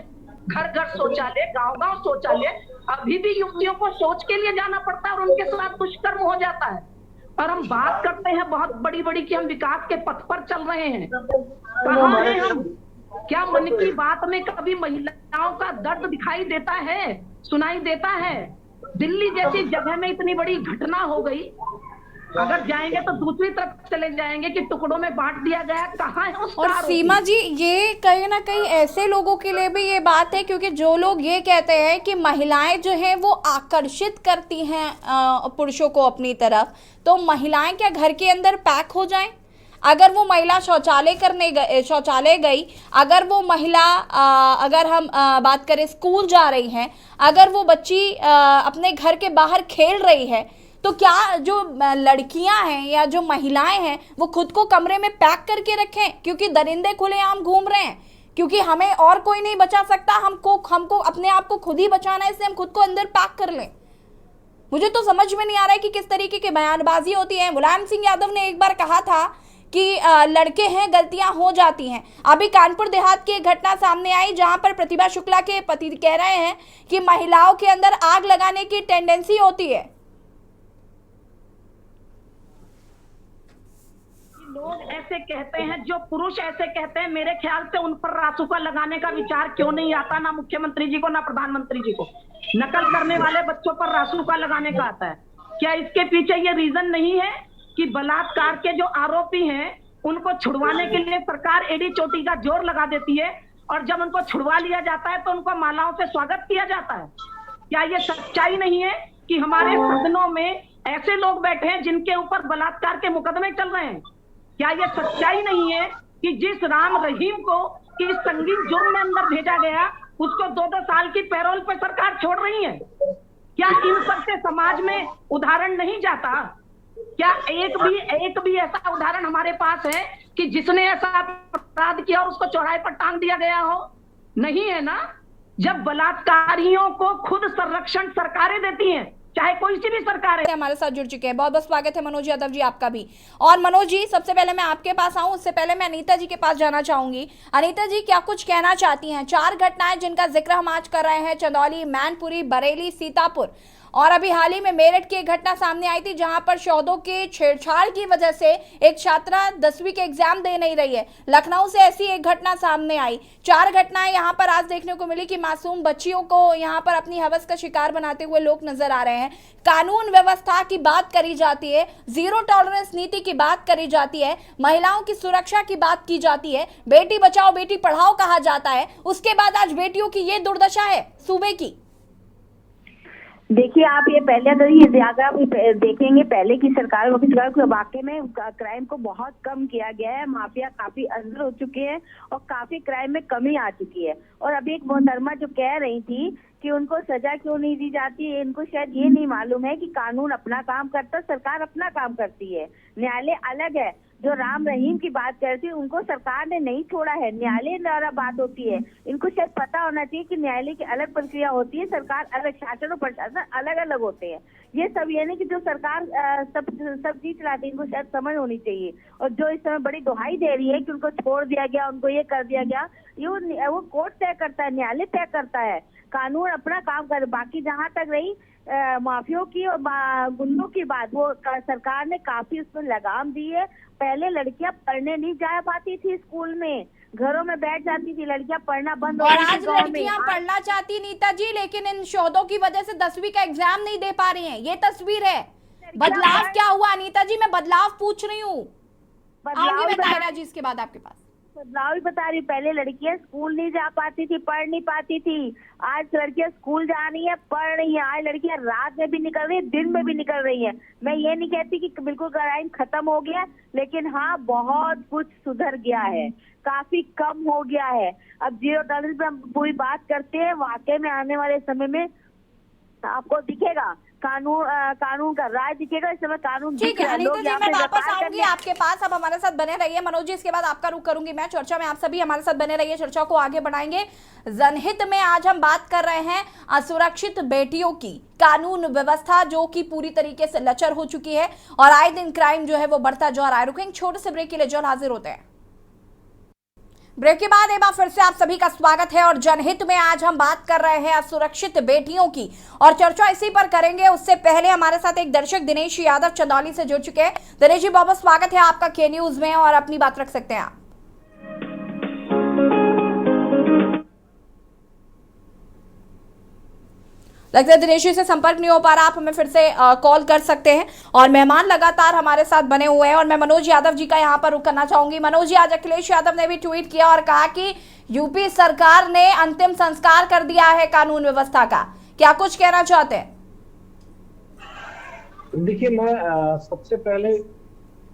घर घर शौचालय, गांव गांव शौचालय। अभी भी युवतियों को शौच के लिए जाना पड़ता है और उनके साथ दुष्कर्म हो जाता है। और हम बात करते हैं बहुत बड़ी बड़ी कि हम विकास के पथ पर चल रहे हैं, कहाँ हैं हम? क्या मन की बात में कभी महिलाओं का दर्द दिखाई देता है, सुनाई देता है? दिल्ली जैसी जगह में इतनी बड़ी घटना हो गई, अगर जाएंगे तो दूसरी तरफ चले जाएंगे कि टुकड़ों में बांट दिया गया, कहाँ है उसका? और सीमा जी, ये कहीं ना कहीं ऐसे लोगों के लिए भी ये बात है, क्योंकि जो लोग ये कहते हैं कि महिलाएं जो हैं वो आकर्षित करती हैं पुरुषों को अपनी तरफ, तो महिलाएं क्या घर के अंदर पैक हो जाएं? अगर वो महिला शौचालय गई, अगर वो महिला अगर हम बात करें स्कूल जा रही हैं, अगर वो बच्ची अपने घर के बाहर खेल रही है, तो क्या जो लड़कियां हैं या जो महिलाएं हैं वो खुद को कमरे में पैक करके रखें क्योंकि दरिंदे खुलेआम घूम रहे हैं, क्योंकि हमें और कोई नहीं बचा सकता, हमको अपने आप को खुद ही बचाना है, इसलिए हम खुद को अंदर पैक कर लें? मुझे तो समझ में नहीं आ रहा है कि किस तरीके की बयानबाजी होती है। मुलायम सिंह यादव ने एक बार कहा था कि लड़के हैं, गलतियां हो जाती हैं। अभी कानपुर देहात की एक घटना सामने आई जहां पर प्रतिभा शुक्ला के पति कह रहे हैं कि महिलाओं के अंदर आग लगाने की टेंडेंसी होती है। लोग ऐसे कहते हैं, जो पुरुष ऐसे कहते हैं, मेरे ख्याल से उन पर रासुका लगाने का विचार क्यों नहीं आता, ना मुख्यमंत्री जी को ना प्रधानमंत्री जी को। नकल करने वाले बच्चों पर रासुका लगाने का आता है। क्या इसके पीछे ये रीजन नहीं है कि बलात्कार के जो आरोपी हैं उनको छुड़वाने के लिए सरकार एड़ी चोटी का जोर लगा देती है और जब उनको छुड़वा लिया जाता है तो उनको मालाओं से स्वागत किया जाता है? क्या ये सच्चाई नहीं है कि हमारे सदनों में ऐसे लोग बैठे हैं जिनके ऊपर बलात्कार के मुकदमे चल रहे हैं? क्या ये सच्चाई नहीं है कि जिस राम रहीम को इस संगीन जुर्म में अंदर भेजा गया उसको 2-2 साल की पैरोल पर सरकार छोड़ रही है? क्या इन सब से समाज में उदाहरण नहीं जाता? क्या एक भी ऐसा उदाहरण हमारे पास है कि जिसने ऐसा अपराध किया और उसको चौराहे पर टांग दिया गया हो? नहीं है ना। जब बलात्कारियों को खुद संरक्षण सरकारें देती हैं, चाहे कोई सी भी सरकार है। हमारे साथ जुड़ चुके हैं, बहुत बहुत स्वागत है मनोज यादव जी आपका भी। और मनोज जी, सबसे पहले मैं आपके पास आऊं, उससे पहले मैं अनीता जी के पास जाना चाहूंगी। अनीता जी, क्या कुछ कहना चाहती हैं? 4 घटनाएं जिनका जिक्र हम आज कर रहे हैं, चंदौली, मैनपुरी, बरेली, सीतापुर, और अभी हाल ही में मेरठ की एक घटना सामने आई थी जहां पर शोधों के छेड़छाड़ की वजह से एक छात्रा 10वीं के एग्जाम दे नहीं रही है। लखनऊ से ऐसी एक घटना सामने आई। 4 घटनाएं यहां पर आज देखने को मिली कि मासूम बच्चियों को यहां पर अपनी हवस का शिकार बनाते हुए लोग नजर आ रहे हैं। कानून व्यवस्था की बात करी जाती है, जीरो टॉलरेंस नीति की बात करी जाती है, महिलाओं की सुरक्षा की बात की जाती है, बेटी बचाओ बेटी पढ़ाओ कहा जाता है, उसके बाद आज बेटियों की ये दुर्दशा है सूबे की। देखिए, आप ये पहले अगर ये आप देखेंगे पहले की सरकार वाकई में क्राइम को बहुत कम किया गया है। माफिया काफी अंदर हो चुके हैं और काफी क्राइम में कमी आ चुकी है। और अभी एक मोहतरमा जो कह रही थी कि उनको सजा क्यों नहीं दी जाती है, इनको शायद ये नहीं मालूम है कि कानून अपना काम करता है, सरकार अपना काम करती है, न्यायालय अलग है। जो राम रहीम की बात करती है उनको सरकार ने नहीं छोड़ा है, न्यायालय द्वारा बात होती है। इनको शायद पता होना चाहिए कि न्यायालय की अलग प्रक्रिया होती है, सरकार अलग, शासन और प्रशासन अलग अलग होते हैं। ये सब ये नहीं कि जो सरकार सब चीज चलाती है, इनको शायद समझ होनी चाहिए। और जो इस समय बड़ी दुहाई दे रही है कि उनको छोड़ दिया गया, उनको ये कर दिया गया, ये वो कोर्ट तय करता है, न्यायालय तय करता है, कानून अपना काम करे। बाकी जहाँ तक रही माफियों की और गुंडों की बात, वो सरकार ने काफी उसमें लगाम दी है। पहले लड़कियां पढ़ने नहीं जा पाती थी स्कूल में, घरों में बैठ जाती थी लड़कियां, पढ़ना बंद हो और गई थी आज गाँव में। लड़कियां पढ़ना चाहती नीता जी, लेकिन इन शोधों की वजह से 10वीं का एग्जाम नहीं दे पा रही हैं। ये तस्वीर है। बदलाव क्या हुआ नीता जी? मैं बदलाव पूछ रही हूँ, आऊंगी मैं तायरा जी इसके बाद आपके पास। बदलाव ही बता रही। पहले लड़कियां स्कूल नहीं जा पाती थी, पढ़ नहीं पाती थी। आज लड़कियां स्कूल जा रही है, पढ़ रही है। आज लड़कियां रात में भी निकल रही है, दिन में भी निकल रही है। मैं ये नहीं कहती कि बिल्कुल क्राइम खत्म हो गया, लेकिन हाँ बहुत कुछ सुधर गया है, काफी कम हो गया है। अब 0 टॉलरेंस पे हम पूरी बात करते हैं। वाकई में आने वाले समय में आपको दिखेगा कानून का राज दिखेगा। इस समय कानून ठीक है अनीता जी, मैं वापस आऊंगी आपके पास। अब हमारे साथ बने रहिए मनोज जी, इसके बाद आपका रुख करूंगी मैं। चर्चा में आप सभी हमारे साथ बने रहिए, चर्चा को आगे बढ़ाएंगे। जनहित में आज हम बात कर रहे हैं असुरक्षित बेटियों की। कानून व्यवस्था जो कि पूरी तरीके से लचर हो चुकी है और आए दिन क्राइम जो है वो बढ़ता जा रहा है। रुकेंगे छोटे से ब्रेक के लिए, जल्द हाजिर होते हैं। ब्रेक के बाद एक बार फिर से आप सभी का स्वागत है और जनहित में आज हम बात कर रहे हैं असुरक्षित बेटियों की और चर्चा इसी पर करेंगे। उससे पहले हमारे साथ एक दर्शक दिनेश यादव चंदौली से जुड़ चुके हैं। दिनेश जी बहुत स्वागत है आपका के न्यूज में और अपनी बात रख सकते हैं आप। लगता है दिनेश जी से संपर्क नहीं हो पा रहा, आप हमें फिर से कॉल कर सकते हैं। और मेहमान लगातार हमारे साथ बने हुए हैं और मैं मनोज यादव जी का यहाँ पर रुख करना चाहूंगी। मनोज जी, आज अखिलेश यादव ने भी ट्वीट किया और कहा कि यूपी सरकार ने अंतिम संस्कार कर दिया है कानून व्यवस्था का। क्या कुछ कहना चाहते हैं? देखिए, मैं सबसे पहले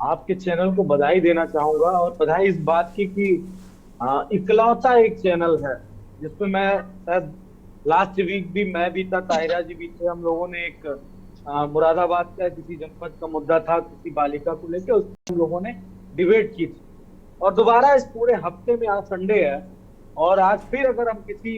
आपके चैनल को बधाई देना चाहूंगा और बधाई इस बात की कि इकलौता एक चैनल है जिसपे मैं शायद लास्ट वीक भी मैं भी था, ताहिरा जी भी थे। हम लोगों ने एक मुरादाबाद का किसी जनपद का मुद्दा था, किसी बालिका को लेकर, उसमें हम लोगों ने डिबेट की थी। और दोबारा इस पूरे हफ्ते में आज संडे है और आज फिर अगर हम किसी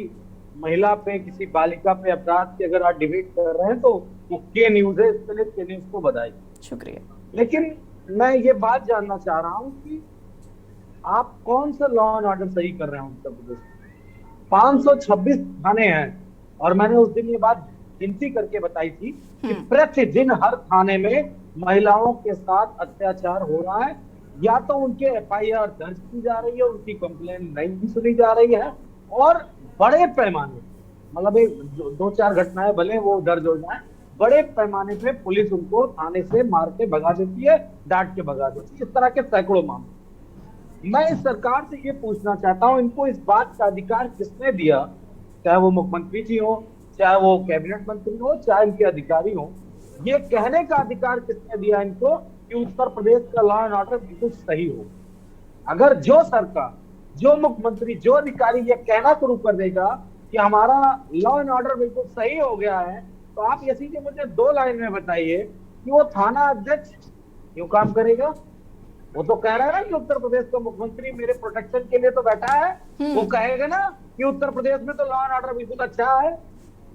महिला पे, किसी बालिका पे अपराध की अगर आज डिबेट कर रहे हैं तो वो के न्यूज है। इसके लिए के न्यूज को बधाई, शुक्रिया। लेकिन मैं ये बात जानना चाह रहा हूँ कि आप कौन सा लॉ एंड ऑर्डर सही कर रहे हैं उत्तर प्रदेश में? 526 थाने हैं और मैंने उस दिन ये बात गिनती करके बताई थी कि प्रतिदिन हर थाने में महिलाओं के साथ अत्याचार हो रहा है। या तो उनके FIR दर्ज की जा रही है, उनकी कंप्लेंट नहीं सुनी जा रही है और बड़े पैमाने, मतलब एक 2-4 घटनाएं भले वो दर्ज हो जाए, बड़े पैमाने पे पुलिस उनको थाने से मार के भगा देती है, डांट के भगा देती है। इस तरह के सैकड़ों मामले। मैं इस सरकार से ये पूछना चाहता हूं, इनको इस बात का अधिकार किसने दिया, चाहे वो मुख्यमंत्री जी हो, चाहे वो कैबिनेट मंत्री हो, चाहे इनके अधिकारी हो, ये कहने का अधिकार किसने दिया इनको कि उत्तर प्रदेश का लॉ एंड ऑर्डर बिल्कुल सही हो? अगर जो सरकार, जो मुख्यमंत्री, जो अधिकारी ये कहना शुरू कर देगा कि हमारा लॉ एंड ऑर्डर बिल्कुल सही हो गया है, तो आप ये सीधे मुझे 2 लाइन में बताइए कि वो थाना अध्यक्ष क्यों काम करेगा? वो तो कह रहा है ना कि उत्तर प्रदेश का मुख्यमंत्री मेरे प्रोटेक्शन के लिए तो बैठा है। वो कहेगा ना कि उत्तर प्रदेश में तो लॉ एंड ऑर्डर बिल्कुल अच्छा है,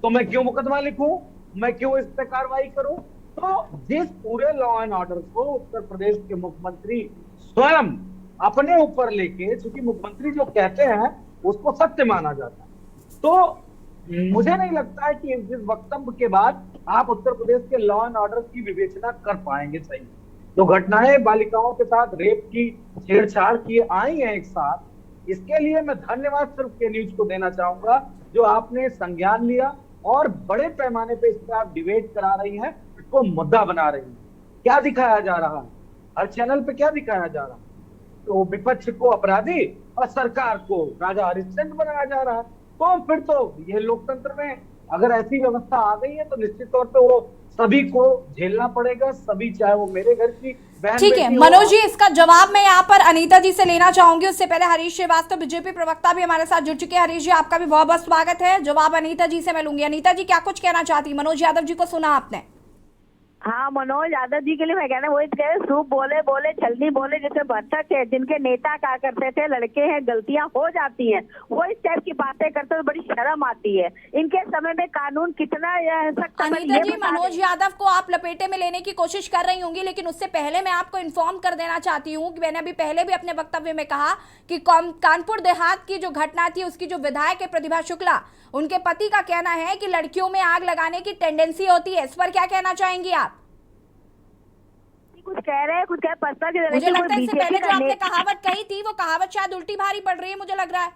तो मैं क्यों मुकदमा लिखूं, मैं क्यों इस पे कार्रवाई करूं? तो जिस पूरे लॉ एंड ऑर्डर को उत्तर प्रदेश के मुख्यमंत्री स्वयं अपने ऊपर लेके, क्योंकि मुख्यमंत्री जो कहते हैं उसको सत्य माना जाता है, तो मुझे नहीं लगता है कि इस वक्तव्य के बाद आप उत्तर प्रदेश के लॉ एंड ऑर्डर की विवेचना कर पाएंगे सही। जो घटनाएं बालिकाओं के साथ रेप की, छेड़छाड़ की आई हैं एक साथ, इसके लिए मैं धन्यवाद सिर्फ के न्यूज को देना चाहूंगा जो आपने संज्ञान लिया और बड़े पैमाने पे इस पर आप डिबेट करा रही हैं, इसको मुद्दा बना रही हैं। क्या दिखाया जा रहा है हर चैनल पे? क्या दिखाया जा रहा है? तो विपक्ष को अपराधी और सरकार को राजा हरिश्चंद्र बनाया जा रहा है। तो फिर तो ये लोकतंत्र में अगर ऐसी व्यवस्था आ गई है तो निश्चित तौर पे वो सभी को झेलना पड़ेगा, सभी, चाहे वो मेरे घर की बहन। ठीक है मनोज जी, इसका जवाब मैं यहाँ पर अनीता जी से लेना चाहूंगी। उससे पहले हरीश श्रीवास्तव बीजेपी प्रवक्ता भी हमारे साथ जुड़ चुके हैं। हरीश जी, आपका भी बहुत बहुत स्वागत है। जवाब अनीता जी से मैं लूंगी। अनीता जी, क्या कुछ कहना चाहती? मनोज यादव जी को सुना आपने? हाँ, मनोज यादव जी के लिए मैं कहना वही कह, सूप बोले बोले छलनी बोले जैसे बच्चक है, जिनके नेता क्या करते थे, लड़के हैं, गलतियां हो जाती हैं, वो इस टाइप की बातें करते तो बड़ी शर्म आती है। इनके समय में कानून कितना सख्त। अनीता जी, मनोज यादव को आप लपेटे में लेने की कोशिश कर रही होंगी, लेकिन उससे पहले मैं आपको इन्फॉर्म कर देना चाहती हूँ कि मैंने अभी पहले भी अपने वक्तव्य में कहा कि कानपुर देहात की जो घटना थी, उसकी जो विधायक है प्रतिभा शुक्ला, उनके पति का कहना है कि लड़कियों में आग लगाने की टेंडेंसी होती है। इस पर क्या कहना चाहेंगी आप? कुछ कह रहे हैं, कुछ कह पर्सनल। मुझे लगता है इससे पहले जो आपने कहावत कही थी वो कहावत शायद उल्टी भारी पड़ रही है, मुझे लग रहा है।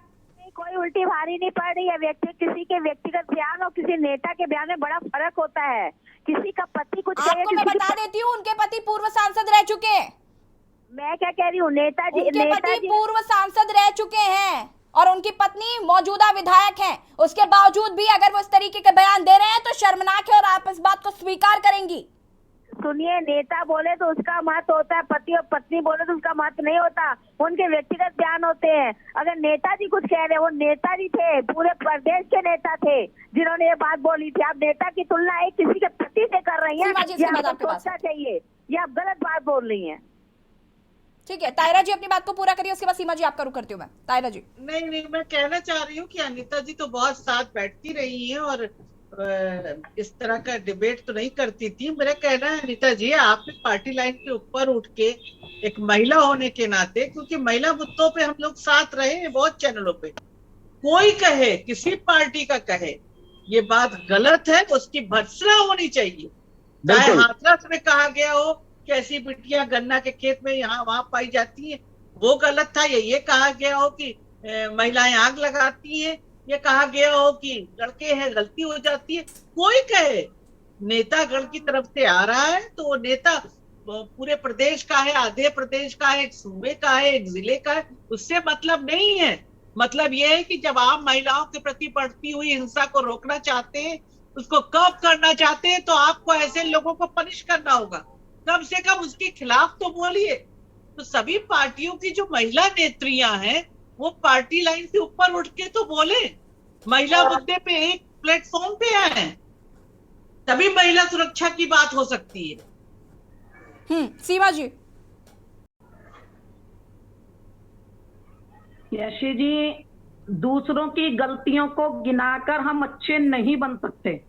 कोई उल्टी भारी नहीं पड़ रही है। किसी के व्यक्तिगत बयान और किसी नेता के बयान में बड़ा फर्क होता है। किसी का पति कुछ आपको मैं बता देती हूँ, उनके पति पूर्व सांसद रह चुके हैं। मैं क्या कह रही हूँ, नेताजी पूर्व सांसद रह चुके हैं और उनकी पत्नी मौजूदा विधायक हैं। उसके बावजूद भी अगर वो इस तरीके के बयान दे रहे हैं तो शर्मनाक है और आप इस बात को स्वीकार करेंगी। सुनिए, नेता बोले तो उसका महत्व होता है, पति और पत्नी बोले तो उसका महत्व नहीं होता। उनके व्यक्तिगत बयान होते हैं। अगर नेताजी कुछ कह रहे हैं, वो नेताजी थे, पूरे प्रदेश के नेता थे जिन्होंने ये बात बोली थी। आप नेता की तुलना एक किसी के पति से कर रही हैं, ये आपको सोचना चाहिए। ये आप गलत बात बोल रही हैं। ठीक है, तायरा जी अपनी बात को पूरा करिए, उसके बाद सीमा जी आपका रुख करती हूँ मैं। तायरा जी। नहीं, मैं कहना चाह रही हूँ कि अनीता जी तो बहुत साथ बैठती रही हैं और इस तरह का डिबेट तो नहीं करती थी। मेरा कहना है अनीता जी, आपने पार्टी लाइन के ऊपर उठ के एक महिला होने के नाते, क्योंकि महिला मुद्दों पे हम लोग साथ रहे हैं बहुत चैनलों पे, कोई कहे, किसी पार्टी का कहे ये बात गलत है, उसकी भर्त्सना होनी चाहिए। चाहे हाथरस में कहा गया हो कि ऐसी बिटियां गन्ना के खेत में यहाँ वहां पाई जाती है, वो गलत था। ये कहा गया हो कि महिलाएं आग लगाती हैं, ये कहा गया हो कि लड़के हैं गलती हो जाती है, कोई कहे। नेता गण की तरफ से आ रहा है तो वो नेता पूरे प्रदेश का है, आधे प्रदेश का है, एक सूबे का है, एक जिले का है, उससे मतलब नहीं है। मतलब ये है कि जब आप महिलाओं के प्रति बढ़ती हुई हिंसा को रोकना चाहते हैं, उसको कम करना चाहते हैं, तो आपको ऐसे लोगों को पनिश करना होगा। कम से कम उसके खिलाफ तो बोलिए। तो सभी पार्टियों की जो महिला नेत्रियां हैं वो पार्टी लाइन से ऊपर उठ के तो बोले, महिला मुद्दे पे एक प्लेटफॉर्म पे आए, तभी महिला सुरक्षा की बात हो सकती है। सीमा जी। यशी जी, दूसरों की गलतियों को गिनाकर हम अच्छे नहीं बन सकते।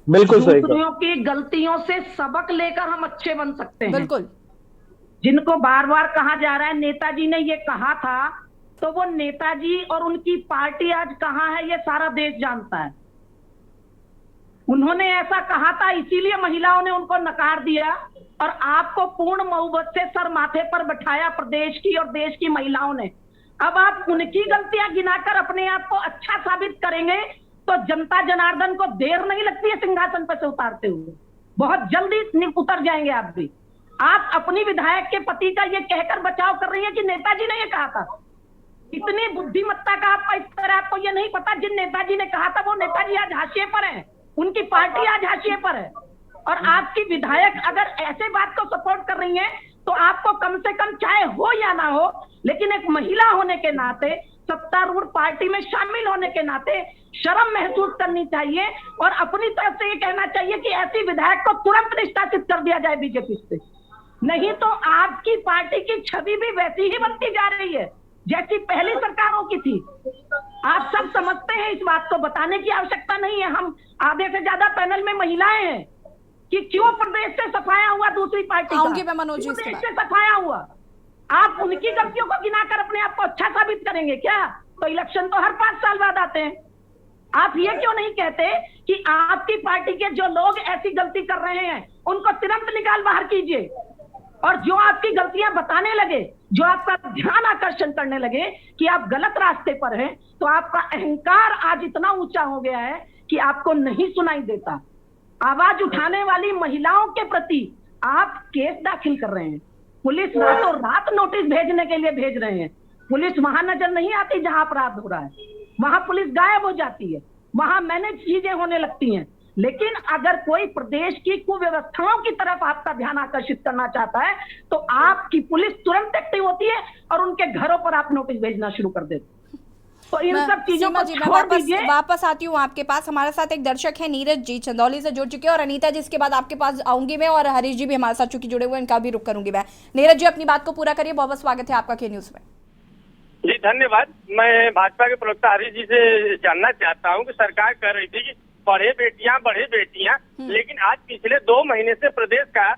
बिल्कुल सही। दूसरों की गलतियों से सबक लेकर हम अच्छे बन सकते हैं। बिल्कुल। जिनको बार बार कहा जा रहा है नेताजी ने ये कहा था, तो वो नेताजी और उनकी पार्टी आज कहाँ है ये सारा देश जानता है। उन्होंने ऐसा कहा था, इसीलिए महिलाओं ने उनको नकार दिया और आपको पूर्ण मोहब्बत से सर माथे पर बैठाया प्रदेश की और देश की महिलाओं ने। अब आप उनकी गलतियां गिनाकर अपने आप को अच्छा साबित करेंगे तो जनता जनार्दन को देर नहीं लगती है सिंहासन पर से उतारते हुए, बहुत जल्दी उतर जाएंगे आप भी। आप अपनी विधायक के पति का ये कहकर बचाव कर रही है कि नेताजी ने ये कहा था। इतनी बुद्धिमत्ता का आपका इस तरह आपको ये नहीं पता, जिन नेताजी ने कहा था वो नेताजी आज हाशिए पर है, उनकी पार्टी आज हाशिए पर है। और आपकी विधायक अगर ऐसे बात को सपोर्ट कर रही है तो आपको कम से कम चाहे हो या ना हो, लेकिन एक महिला होने के नाते, सत्तारूढ़ पार्टी में शामिल होने के नाते शर्म महसूस करनी चाहिए और अपनी तरफ से ये कहना चाहिए कि ऐसी विधायक को तुरंत निष्कासित कर दिया जाए बीजेपी से। नहीं तो आपकी पार्टी की छवि भी वैसी ही बनती जा रही है जैसी पहली सरकारों की थी। आप सब समझते हैं, इस बात को बताने की आवश्यकता नहीं है। हम आधे से ज्यादा पैनल में महिलाएं हैं कि क्यों प्रदेश से सफाया हुआ दूसरी पार्टी का, प्रदेश से सफाया हुआ। आप उनकी गलतियों को गिनाकर अपने आप को अच्छा साबित करेंगे क्या? तो इलेक्शन तो हर 5 साल बाद आते हैं। आप ये क्यों नहीं कहते कि आपकी पार्टी के जो लोग ऐसी गलती कर रहे हैं उनको तुरंत निकाल बाहर कीजिए, और जो आपकी गलतियां बताने लगे, जो आपका ध्यान आकर्षण करने लगे कि आप गलत रास्ते पर हैं, तो आपका अहंकार आज इतना ऊंचा हो गया है कि आपको नहीं सुनाई देता। आवाज उठाने वाली महिलाओं के प्रति आप केस दाखिल कर रहे हैं। पुलिस रातों रात नोटिस भेजने के लिए भेज रहे हैं। पुलिस वहां नजर नहीं आती जहां अपराध हो रहा है, वहां पुलिस गायब हो जाती है, वहां मैनेज चीजें होने लगती हैं। लेकिन अगर कोई प्रदेश की कुव्यवस्थाओं की तरफ आपका ध्यान आकर्षित करना चाहता है तो आपकी पुलिस तुरंत एक्टिव होती है और उनके घरों पर आप नोटिस भेजना शुरू कर देते। तो इन सब चीजों को छोड़ दीजिए। वापस आती हूँ आपके पास। हमारे साथ एक दर्शक है नीरज जी, चंदौली से जुड़ चुके हैं, और अनीता जी इसके बाद आपके पास आऊंगी मैं, और हरीश जी भी हमारे साथ चूंकि जुड़े हुए हैं, इनका भी रुख करूंगी मैं। नीरज जी अपनी बात को पूरा करिए, बहुत बहुत स्वागत है आपका के न्यूज में। जी धन्यवाद। मैं भाजपा के प्रवक्ता हरीश जी से जानना चाहता हूँ कि सरकार कह रही थी कि बढ़े बेटियां, लेकिन आज पिछले 2 महीने से प्रदेश का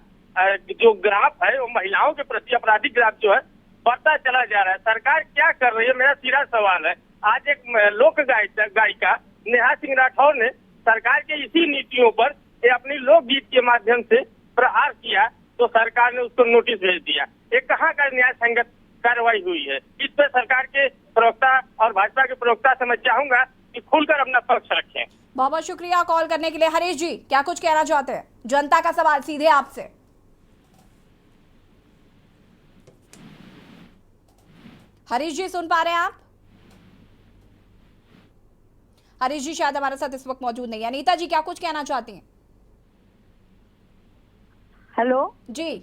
जो ग्राफ है वो महिलाओं के प्रति आपराधिक ग्राफ जो है बढ़ता चला जा रहा है। सरकार क्या कर रही है, मेरा सीधा सवाल है। आज एक लोक गायिका नेहा सिंह राठौर ने सरकार के इसी नीतियों पर अपनी लोकगीत के माध्यम से प्रहार किया। तो सरकार ने उसको नोटिस भेज दिया। ये कहाँ का न्याय संगत कार्रवाई हुई है? इस पर सरकार के प्रवक्ता और भाजपा के प्रवक्ता से मैं चाहूंगा कि खुलकर अपना पक्ष रखें। बहुत बहुत शुक्रिया कॉल करने के लिए। हरीश जी, क्या कुछ कहना चाहते हैं? जनता का सवाल सीधे आपसे। हरीश जी, सुन पा रहे हैं आप? हरीश जी शायद हमारे साथ इस वक्त मौजूद नहीं है। अनीता जी, क्या कुछ कहना चाहती हैं? हेलो जी,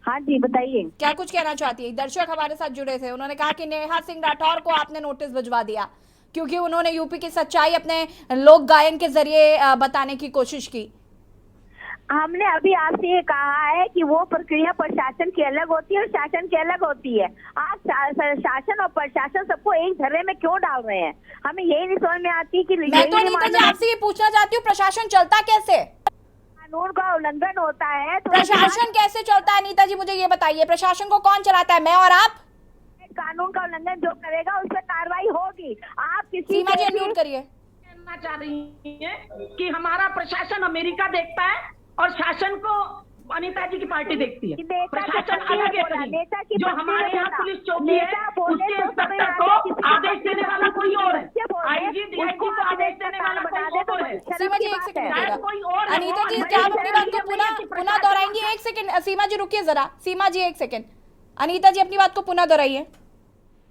हाँ जी बताइए। क्या कुछ कहना चाहती है? दर्शक हमारे साथ जुड़े थे, उन्होंने कहा कि नेहा सिंह राठौर को आपने नोटिस भिजवा दिया क्योंकि उन्होंने यूपी की सच्चाई अपने लोक गायन के जरिए बताने की कोशिश की। हमने अभी आपसे ये कहा है कि वो प्रक्रिया प्रशासन की अलग होती है और शासन की अलग होती है। आप शासन और प्रशासन सबको एक धर्रे में क्यों डाल रहे हैं? हमें यही नहीं समझ में आती कि मैं तो अनीता जी आपसे ये पूछना चाहती हूँ, प्रशासन चलता कैसे? कानून का उल्लंघन होता है तो प्रशासन कैसे चलता है? अनीता जी मुझे ये बताइए, प्रशासन को कौन चलाता है, मैं और आप? कानून का उल्लंघन जो करेगा उस पर कार्रवाई होगी। आप किसी सीमा जी अनम्यूट करिए। कहना चाह रही है कि हमारा प्रशासन अमेरिका देखता है और शासन को अनीता जी की पार्टी देखती है। प्रशासन अलग है, जो हमारे यहाँ पुलिस चौकी है उसके इंस्पेक्टर को आदेश देने वाला कोई और है, आईजी डीआईजी को आदेश देने वाला कोई और है। सीमा जी एक सेकंड, अनीता जी क्या आप अपनी बात को पुनः दोहराएंगी? एक सेकंड सीमा जी रुकिए जरा। सीमा जी एक सेकंड, अनीता जी अपनी बात को पुनः दोहराइए।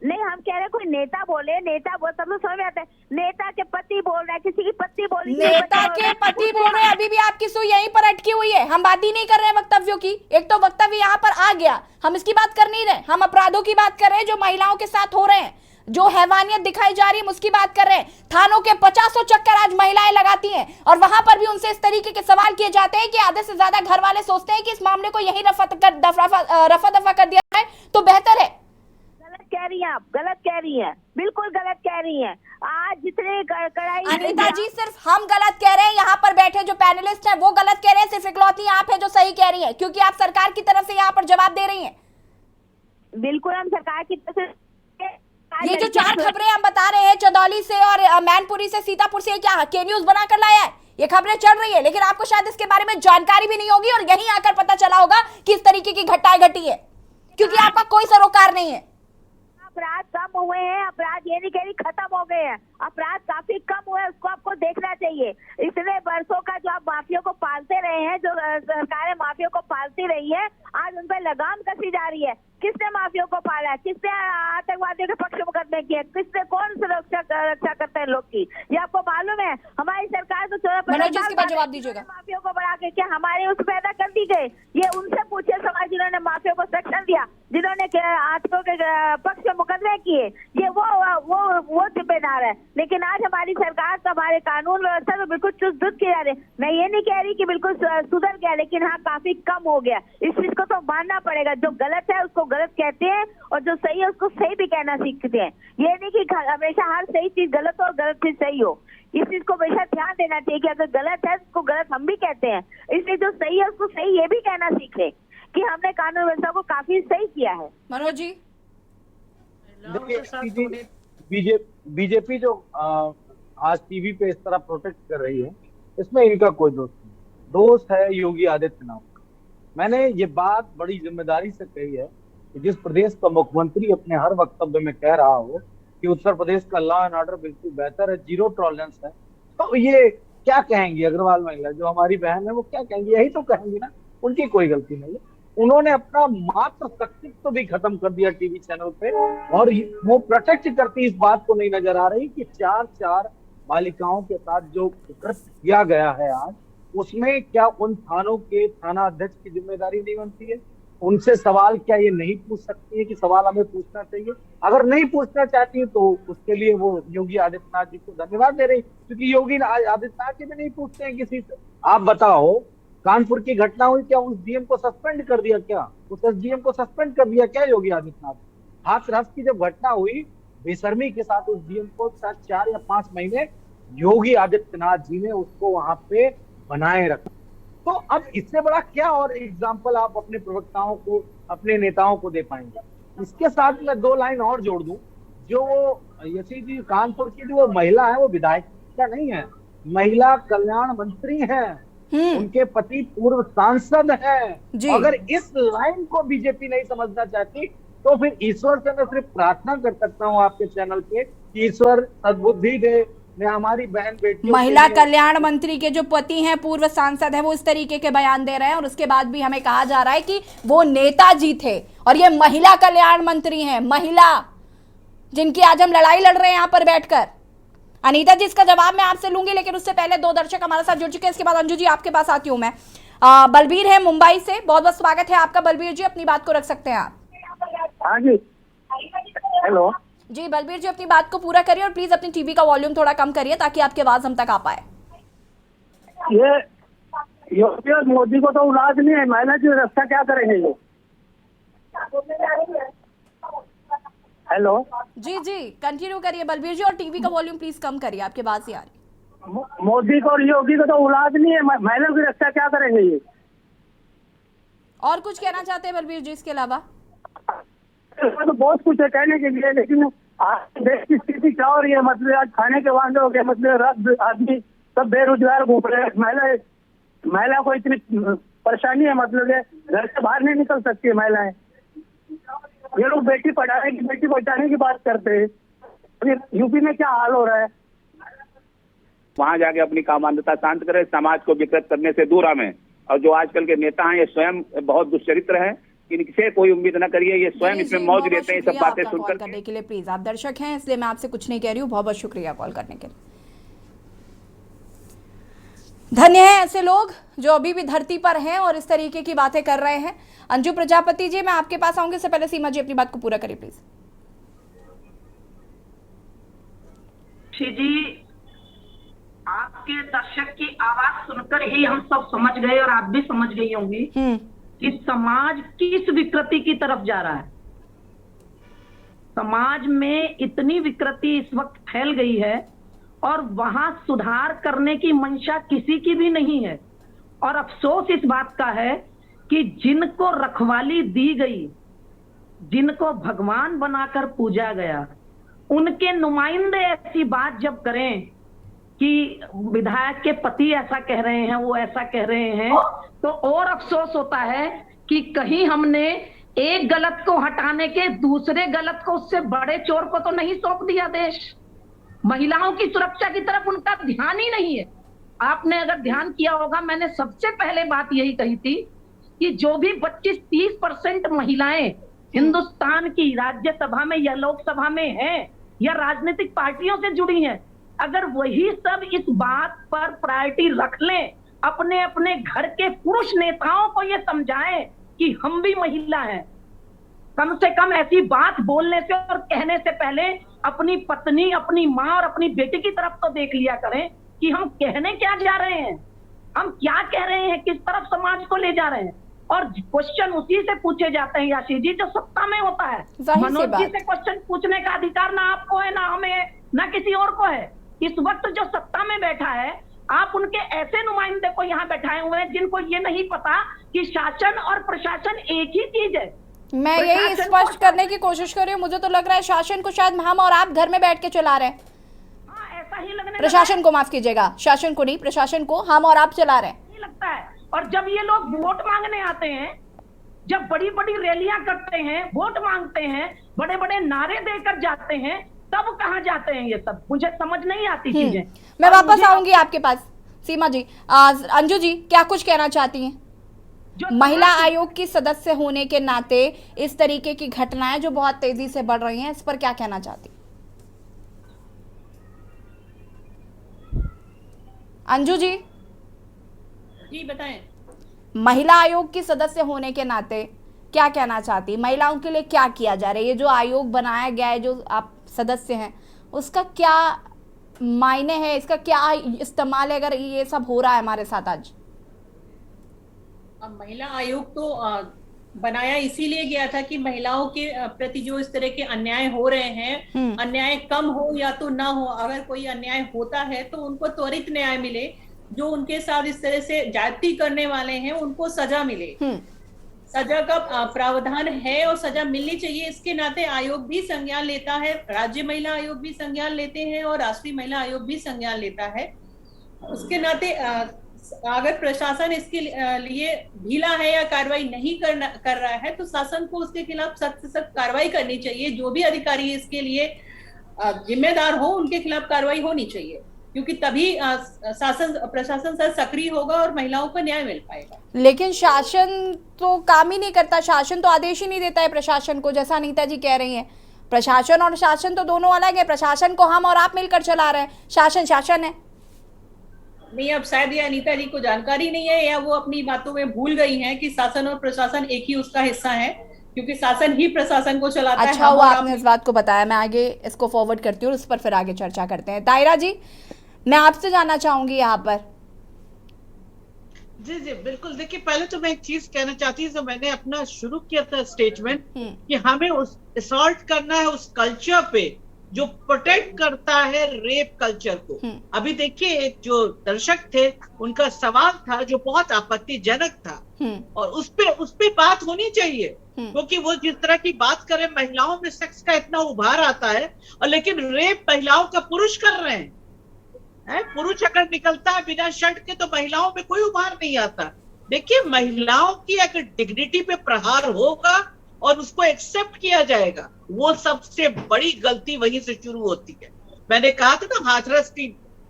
नहीं, हम कह रहे कोई नेता बोले, नेता बोल तब तो समझ में आता है। नेता के पति बोल रहा है, किसी की पत्नी बोल रही है, नेता के पति बोल रहे हैं। अभी भी आपकी सुई यहीं पर अटकी हुई है। हम बात ही नहीं कर रहे हैं वक्तव्यों की। एक तो वक्तव्य यहाँ पर आ गया, हम इसकी बात कर नहीं रहे। हम अपराधों की बात कर रहे हैं जो महिलाओं के साथ हो रहे हैं, जो हैवानियत दिखाई जा रही है उसकी बात कर रहे हैं। थानों के 50 चक्कर आज महिलाएं लगाती हैं और वहां पर भी उनसे इस तरीके के सवाल किए जाते हैं कि आधे से ज्यादा घर वाले सोचते हैं कि इस मामले को यही रफा दफा कर दिया जाए तो बेहतर है। गलत कह रही हैं आप, गलत कह रही हैं, बिल्कुल गलत कह रही हैं। आज जितने कड़ाई अनीता जी सिर्फ हम गलत कह रहे हैं, यहाँ पर बैठे जो पैनलिस्ट हैं वो गलत कह रहे हैं, सिर्फ इकलौती आप है जो सही कह रही हैं क्योंकि आप सरकार की तरफ से यहाँ पर जवाब दे रही हैं। बिल्कुल हम सरकार की तरफ से ये जो 4 खबरें हम बता रहे हैं चंदौली से और मैनपुरी से, सीतापुर से, क्या के न्यूज बनाकर लाया है? ये खबरें चल रही है लेकिन आपको शायद इसके बारे में जानकारी भी नहीं होगी और यहीं आकर पता चला होगा कि इस तरीके की घटनाएं घटी है क्योंकि आपका कोई सरोकार नहीं है। अपराध कम हुए हैं, अपराध ये नहीं कह रही खत्म हो गए हैं, अपराध काफी कम हुए, उसको आपको देखना चाहिए। इतने वर्षों का जो आप माफिया को पालते रहे हैं, जो सरकारें माफिया को पालती रही है, आज उन पर लगाम कसी जा रही है। किसने माफिया को पाला है? किसने आतंकवादियों के पक्ष मुकदमे किए? किसने कौन सुरक्षा रक्षा करते हैं लोग की? ये आपको मालूम है? हमारी सरकार तो जवाब दीजिएगा। माफिया को बढ़ा के क्या हमारे उस पैदा कर दी गई? ये उनसे पूछे समाज जिन्होंने माफिया को संरक्षण दिया, जिन्होंने आतंकों के पक्ष में मुकदमे किए, ये वो जिम्मेदार है। लेकिन आज हमारी सरकार का हमारे कानून व्यवस्था तो बिल्कुल चुस्त दुरुस्त की जा रही है। मैं ये नहीं कह रही कि बिल्कुल सुधर गया, लेकिन हाँ काफी कम हो गया। इस चीज को तो मानना पड़ेगा। जो गलत है उसको गलत कहते हैं और जो सही है उसको सही भी कहना सीखते हैं। ये नहीं कि हमेशा हर सही चीज गलत हो और गलत चीज सही हो। इस चीज को हमेशा ध्यान देना चाहिए कि अगर गलत है उसको गलत हम भी कहते हैं, इसलिए जो सही है उसको सही ये भी कहना सीखे कि हमने कानून व्यवस्था को काफी सही किया है। मनोज जी बीजेपी जो आज टीवी पे इस तरह प्रोटेक्ट कर रही है, इसमें इनका कोई दोष नहीं। दोष है योगी आदित्यनाथ का। मैंने ये बात बड़ी जिम्मेदारी से कही है कि जिस प्रदेश का मुख्यमंत्री अपने हर वक्तव्य में कह रहा हो कि उत्तर प्रदेश का लॉ एंड ऑर्डर बिल्कुल बेहतर है, 0 टॉलरेंस है, तो ये क्या कहेंगी अग्रवाल महिला जो हमारी बहन है, वो क्या कहेंगी? यही तो कहेंगी ना, उनकी कोई गलती नहीं है। उन्होंने अपना मात्र सत्तित्व भी खत्म कर दिया टीवी चैनल पे और वो प्रोटेक्ट करती इस बात को नहीं नजर आ रही कि 4 बालिकाओं के साथ जो कृत्य किया गया है आज, उसमें क्या उन थानों के थाना अध्यक्ष की जिम्मेदारी नहीं बनती है? उनसे सवाल क्या ये नहीं पूछ सकती है कि सवाल हमें पूछना चाहिए? अगर नहीं पूछना चाहती है तो उसके लिए वो योगी आदित्यनाथ जी को धन्यवाद दे रही, क्योंकि योगी आदित्यनाथ जी भी नहीं पूछते हैं किसी से। आप बताओ, कानपुर की घटना हुई, क्या उस डीएम को सस्पेंड कर दिया? क्या उस एसडीएम को सस्पेंड कर दिया क्या योगी आदित्यनाथ? हाथरस की जब घटना हुई, बेशर्मी के साथ उस डीएम को 4 या 5 महीने योगी आदित्यनाथ जी ने उसको वहां पे बनाए रखा। तो अब इससे बड़ा क्या और एग्जाम्पल आप अपने प्रवक्ताओं को, अपने नेताओं को दे पाएंगे? इसके साथ मैं 2 लाइन और जोड़ दूं। जो यशी जी कानपुर की जो महिला है वो विधायक नहीं है, महिला कल्याण मंत्री है। उनके पति पूर्व सांसद हैं। अगर इस लाइन को बीजेपी नहीं समझना चाहती तो फिर ईश्वर से मैं सिर्फ प्रार्थना कर सकता हूँ आपके चैनल पे कि ईश्वर सद्बुद्धि दे। मैं हमारी बहन बेटी महिला कल्याण मंत्री के जो पति हैं पूर्व सांसद हैं वो इस तरीके के बयान दे रहे हैं और उसके बाद भी हमें कहा जा रहा है कि वो नेताजी थे और ये महिला कल्याण मंत्री हैं, महिला जिनकी आज हम लड़ाई लड़ रहे हैं यहाँ पर बैठकर। अनीता जी इसका जवाब मैं आपसे लूंगी, लेकिन उससे पहले 2 दर्शक हमारे साथ जुड़ चुके हैं। इसके बाद अंजू जी आपके पास आती हूँ मैं। बलबीर है मुंबई से, बहुत बहुत स्वागत है आपका बलबीर जी, अपनी बात को रख सकते हैं आप। हाँ जी, हेलो जी बलबीर जी अपनी बात को पूरा करिए और प्लीज अपनी टीवी का वॉल्यूम थोड़ा कम करिए ताकि आपकी आवाज हम तक आ पाए। ये योगी और मोदी को तो औलाद नहीं है, महिला की व्यवस्था क्या करेंगे ये? हेलो जी जी कंटिन्यू करिए बलबीर जी और टीवी का वॉल्यूम प्लीज कम करिए, आपकी बात ही आ रही। मोदी को और योगी को तो औलाद नहीं है, महिला की रक्षा क्या करेंगे ये? और कुछ कहना चाहते हैं बलबीर जी इसके अलावा? तो बहुत कुछ है कहने के लिए, लेकिन आज देश की स्थिति क्या हो रही है, मतलब आज खाने के वांदे हो गए, मतलब आदमी सब बेरोजगार घूम रहे हैं। महिला को इतनी परेशानी है, मतलब घर से बाहर नहीं निकल सकती है महिलाएं। ये लोग बेटी पढ़ाने की बेटी बचाने की बात करते हैं, फिर यूपी में क्या हाल हो रहा है? वहाँ जाके अपनी कामान्यता शांत करे, समाज को विकृत करने से दूर हमें। और जो आजकल के नेता हैं ये स्वयं बहुत दुष्चरित्र हैं, इनसे कोई उम्मीद न करिए, ये स्वयं इसमें मौज लेते हैं। सब बातें सुनकर करने के लिए प्लीज, आप दर्शक हैं इसलिए मैं आपसे कुछ नहीं कह रही हूँ, बहुत बहुत शुक्रिया कॉल करने के लिए। धन्य है ऐसे लोग जो अभी भी धरती पर हैं और इस तरीके की बातें कर रहे हैं। अंजू प्रजापति जी मैं आपके पास आऊंगी, इससे पहले सीमा जी अपनी बात को पूरा करिए प्लीज। जी आपके दर्शक की आवाज सुनकर ही हम सब समझ गए और आप भी समझ गई होंगी कि समाज किस विकृति की तरफ जा रहा है। समाज में इतनी विकृति इस वक्त फैल गई है और वहां सुधार करने की मंशा किसी की भी नहीं है। और अफसोस इस बात का है कि जिनको रखवाली दी गई, जिनको भगवान बनाकर पूजा गया, उनके नुमाइंदे ऐसी बात जब करें कि विधायक के पति ऐसा कह रहे हैं, वो ऐसा कह रहे हैं, तो और अफसोस होता है कि कहीं हमने एक गलत को हटाने के दूसरे गलत को, उससे बड़े चोर को तो नहीं सौंप दिया देश। महिलाओं की सुरक्षा की तरफ उनका ध्यान ही नहीं है। आपने अगर ध्यान किया होगा, मैंने सबसे पहले बात यही कही थी कि जो भी 25-30% महिलाएं हिंदुस्तान की राज्यसभा में या लोकसभा में हैं या राजनीतिक पार्टियों से जुड़ी हैं, अगर वही सब इस बात पर प्रायोरिटी रख लें, अपने अपने घर के पुरुष नेताओं को ये समझाएं कि हम भी महिला हैं, कम से कम ऐसी बात बोलने से और कहने से पहले अपनी पत्नी, अपनी माँ और अपनी बेटी की तरफ तो देख लिया करें कि हम कहने क्या जा रहे हैं, हम क्या कह रहे हैं, किस तरफ समाज को ले जा रहे हैं। और क्वेश्चन उसी से पूछे जाते हैं याशी जी जो सत्ता में होता है। मनोज जी से क्वेश्चन पूछने का अधिकार ना आपको है, ना हमें है, ना किसी और को है। इस वक्त जो सत्ता में बैठा है, आप उनके ऐसे नुमाइंदे को यहाँ बैठाए हुए हैं जिनको ये नहीं पता कि शासन और प्रशासन एक ही चीज है। मैं यही स्पष्ट करने की कोशिश कर रही हूँ, मुझे तो लग रहा है शासन को शायद हम और आप घर में बैठ के चला रहे हैं। ऐसा ही लगने प्रशासन को, माफ कीजिएगा, शासन को नहीं, प्रशासन को हम और आप चला रहे हैं लगता है। और जब ये लोग वोट मांगने आते हैं, जब बड़ी बड़ी रैलियां करते हैं, वोट मांगते हैं, बड़े बड़े नारे देकर जाते हैं, तब कहाँ जाते हैं ये सब, मुझे समझ नहीं आती चीजें। मैं वापस आऊंगी आपके पास सीमा जी। अंजू जी क्या कुछ कहना चाहती हैं? महिला आयोग की सदस्य होने के नाते इस तरीके की घटनाएं जो बहुत तेजी से बढ़ रही हैं, इस पर क्या कहना चाहती? अंजू जी बताएं। महिला आयोग की सदस्य होने के नाते क्या कहना चाहती? महिलाओं के लिए क्या किया जा रहा है? ये जो आयोग बनाया गया है, जो आप सदस्य हैं, उसका क्या मायने है, इसका क्या इस्तेमाल है अगर ये सब हो रहा है हमारे साथ आज? महिला आयोग तो बनाया इसीलिए गया था कि महिलाओं के प्रति जो इस तरह के अन्याय हो रहे हैं, अन्याय कम हो या तो ना हो, अगर कोई अन्याय होता है तो उनको त्वरित न्याय मिले, जो उनके साथ इस तरह से ज्यादती करने वाले हैं उनको सजा मिले। सजा का प्रावधान है और सजा मिलनी चाहिए। इसके नाते आयोग भी संज्ञान लेता है, राज्य महिला आयोग भी संज्ञान लेते हैं और राष्ट्रीय महिला आयोग भी संज्ञान लेता है। उसके नाते अगर प्रशासन इसके लिए ढीला है या कार्रवाई नहीं कर रहा है तो शासन को उसके खिलाफ सख्त से सख्त कार्रवाई करनी चाहिए। जो भी अधिकारी इसके लिए जिम्मेदार हो उनके खिलाफ कार्रवाई होनी चाहिए, क्योंकि तभी प्रशासन सक्रिय होगा और महिलाओं को न्याय मिल पाएगा। लेकिन शासन तो काम ही नहीं करता, शासन तो आदेश ही नहीं देता है प्रशासन को, जैसा अनीता जी कह रही हैं। प्रशासन और शासन तो दोनों अलग है। प्रशासन को हम और आप मिलकर चला रहे हैं, शासन शासन है। नहीं, अब शायद ये अनीता जी को जानकारी नहीं है या वो अपनी बातों में भूल गई हैं कि शासन और प्रशासन एक ही उसका हिस्सा है, क्योंकि शासन ही प्रशासन को चलाता है। अच्छा हुआ आपने इस बात को बताया, मैं आगे इसको फॉरवर्ड करती हूँ, उस पर फिर आगे चर्चा करते हैं। तायरा जी, मैं आपसे जानना चाहूंगी यहाँ पर। जी जी बिल्कुल। देखिए, पहले तो मैं एक चीज कहना चाहती हूँ, जो मैंने अपना शुरू किया था स्टेटमेंट, कि हमें उस असॉल्ट करना है उस कल्चर पे जो प्रोटेक्ट करता है रेप कल्चर को। अभी देखिए, एक जो दर्शक थे उनका सवाल था जो बहुत आपत्तिजनक था, और उस पे बात होनी चाहिए, क्योंकि वो जिस तरह की बात करे, महिलाओं में सेक्स का इतना उभार आता है, और लेकिन रेप महिलाओं का पुरुष कर रहे हैं। पुरुष अगर निकलता है बिना शर्ट के तो महिलाओं में कोई उभार नहीं आता। देखिए, महिलाओं की अगर डिग्निटी पे प्रहार होगा और उसको एक्सेप्ट किया जाएगा, वो सबसे बड़ी गलती वहीं से शुरू होती है। मैंने कहा था ना, हाथरस की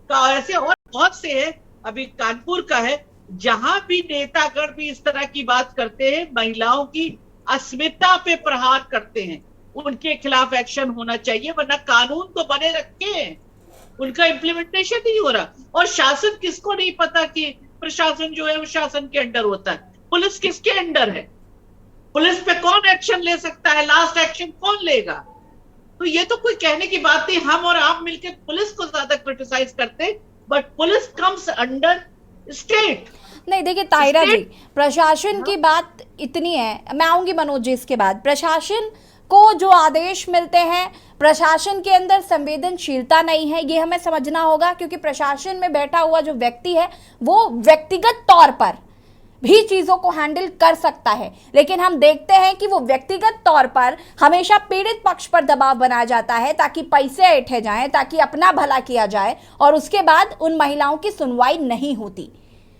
का ऐसे और बहुत से है, अभी कानपुर का है, जहां भी नेतागण भी इस तरह की बात करते हैं, महिलाओं की अस्मिता पे प्रहार करते हैं, उनके खिलाफ एक्शन होना चाहिए, वरना कानून तो बने रखे हैं, उनका इम्प्लीमेंटेशन नहीं हो रहा। और शासन किसको नहीं पता कि प्रशासन जो है वो शासन के अंडर होता है, पुलिस किसके अंडर है, पुलिस पे कौन एक्शन ले सकता है, लास्ट एक्शन कौन लेगा। तो ये तो कोई कहने की बात नहीं, हम और आप मिलकर पुलिस को ज्यादा क्रिटिसाइज करते, but police comes under state. नहीं, देखिए तायरा जी, प्रशासन की बात इतनी है, मैं आऊंगी मनोज जी इसके बाद। प्रशासन को जो आदेश मिलते हैं, प्रशासन के अंदर संवेदनशीलता नहीं है, ये हमें समझना होगा, क्योंकि प्रशासन में बैठा हुआ जो व्यक्ति है वो व्यक्तिगत तौर पर भी चीजों को हैंडल कर सकता है, लेकिन हम देखते हैं कि वो व्यक्तिगत तौर पर हमेशा पीड़ित पक्ष पर दबाव बनाया जाता है ताकि पैसे ऐंठे जाएं, ताकि अपना भला किया जाए, और उसके बाद उन महिलाओं की सुनवाई नहीं होती।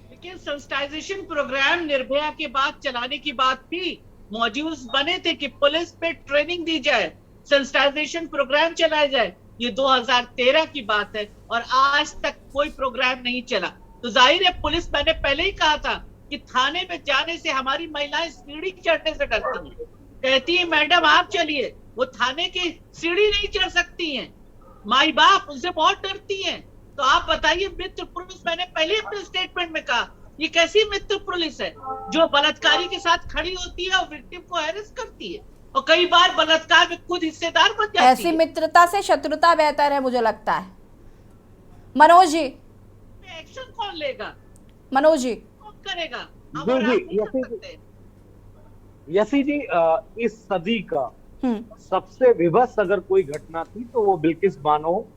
लेकिन सेंसिटाइजेशन प्रोग्राम निर्भया के बाद चलाने की बात थी, मॉड्यूल्स बने थे कि पुलिस पे ट्रेनिंग दी जाए, सेंसिटाइजेशन प्रोग्राम चलाया जाए। ये 2013 की बात है और आज तक कोई प्रोग्राम नहीं चला। तो जाहिर है पुलिस, मैंने पहले ही कहा था कि थाने में जाने से हमारी महिलाएं सीढ़ी चढ़ने से डरती हैं, कहती है मैडम आप चलिए, वो थाने की सीढ़ी नहीं चढ़ सकती हैं, माई बाप उनसे बहुत डरती हैं। तो आप बताइए, मित्र पुलिस, मैंने पहले अपने स्टेटमेंट में कहा, ये कैसी मित्र पुलिस है जो बलात्कारी के साथ खड़ी होती है और विक्टिम को अरेस्ट करती है, और कई बार बलात्कार में खुद हिस्सेदार बन जाती है। ऐसी मित्रता से शत्रुता बेहतर है, मुझे लगता है। मनोज जी, एक्शन कौन लेगा? मनोज जी कौन करेगा? यसी जी, इस सदी का सबसे विभत्स अगर कोई घटना थी तो वो बिल्किस बानो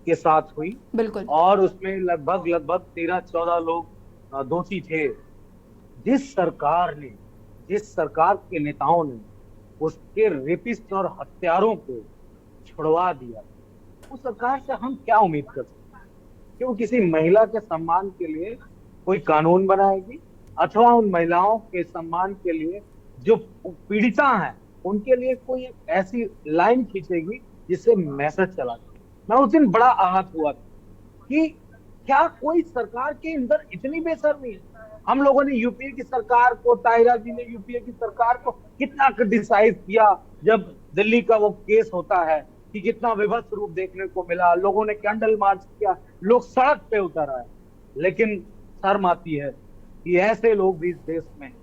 के साथ हुई। बिल्कुल। और उसमें लगभग 13-14 लोग दोषी थे। जिस सरकार के नेताओं ने उसके रेपिस्ट और हत्यारों को छुड़वा दिया, उस सरकार से हम क्या उम्मीद कर सकते हैं कि वो किसी महिला के सम्मान के लिए कोई कानून बनाएगी, अथवा उन महिलाओं के सम्मान के लिए जो पीड़िता हैं उनके लिए कोई ऐसी लाइन खींचेगी जिससे मैसेज चला। मैं उस दिन बड़ा आहत हुआ कि क्या कोई सरकार के अंदर इतनी बेशर्मी है। हम लोगों ने यूपीए की सरकार को, ताहिरा जी ने यूपीए की सरकार को कितना क्रिटिसाइज किया जब दिल्ली का वो केस होता है कि कितना विभत्स रूप देखने को मिला, लोगों ने कैंडल मार्च किया, लोग सड़क पे उतर आए, लेकिन शर्म आती है कि ऐसे लोग भी इस देश में हैं।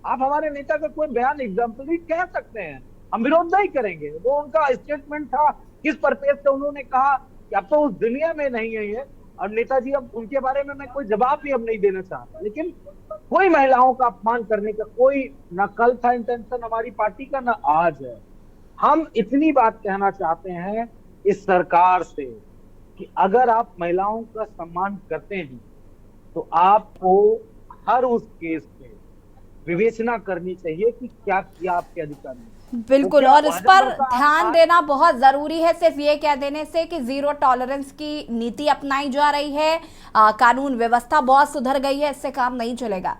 आप हमारे नेता का कोई बयान एग्जाम्पली कह सकते हैं, हम विरोध नहीं करेंगे, वो उनका स्टेटमेंट था, किस पर्पज से उन्होंने कहा कि अब तो उस दुनिया में नहीं है ये, और नेताजी अब उनके बारे में मैं कोई जवाब भी अब नहीं देना चाहता। लेकिन कोई महिलाओं का अपमान करने का कोई ना कल था इंटेंशन हमारी पार्टी का, ना आज है। हम इतनी बात कहना चाहते हैं इस सरकार से कि अगर आप महिलाओं का सम्मान करते हैं तो आपको हर उस केस पे विवेचना करनी चाहिए कि क्या किया आपके अधिकारी ने। बिल्कुल, और इस पर ध्यान देना बहुत जरूरी है। सिर्फ ये कह देने से कि जीरो टॉलरेंस की नीति अपनाई जा रही है, कानून व्यवस्था बहुत सुधर गई है, इससे काम नहीं चलेगा।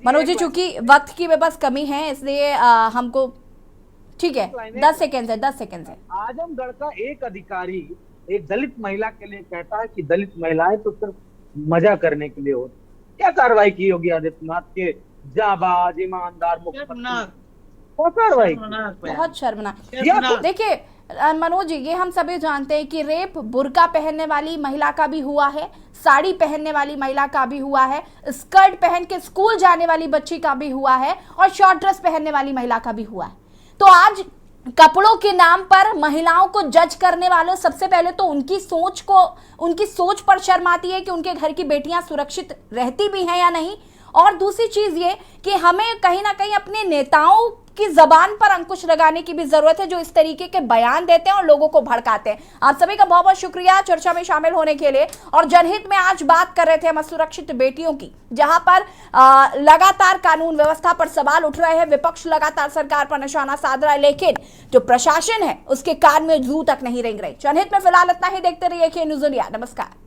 मनोज जी, चूंकि वक्त की बस कमी है इसलिए हमको, ठीक है, 10 सेकेंड है 10 सेकेंड है। आजमगढ़ का एक अधिकारी एक दलित महिला के लिए कहता है कि दलित महिलाएं तो सिर्फ मजा करने के लिए होती। क्या कार्रवाई की योगी आदित्यनाथ के जाबाज ईमानदार मुख्यमंत्री? कार्रवाई बहुत शर्मनाक। देखिए मनोज जी, ये हम सभी जानते हैं कि रेप बुर्का पहनने वाली महिला का भी हुआ है, साड़ी पहनने वाली महिला का भी हुआ है, स्कर्ट पहन के स्कूल जाने वाली बच्ची का भी हुआ है, और शॉर्ट ड्रेस पहनने वाली महिला का भी हुआ है। तो आज कपड़ों के नाम पर महिलाओं को जज करने वालों, सबसे पहले तो उनकी सोच पर शर्म आती है कि उनके घर की बेटियां सुरक्षित रहती भी हैं या नहीं। और दूसरी चीज ये कि हमें कहीं ना कहीं अपने नेताओं की जबान पर अंकुश लगाने की भी जरूरत है, जो इस तरीके के बयान देते हैं और लोगों को भड़काते हैं। आप सभी का बहुत बहुत शुक्रिया चर्चा में शामिल होने के लिए। और जनहित में आज बात कर रहे थे हम असुरक्षित बेटियों की, जहां पर लगातार कानून व्यवस्था पर सवाल उठ रहे हैं, विपक्ष लगातार सरकार पर निशाना साध रहा है, लेकिन जो प्रशासन है उसके कान में जू तक नहीं रेंग रही। जनहित में फिलहाल इतना ही, देखते रहिए के न्यूज़ इंडिया। नमस्कार।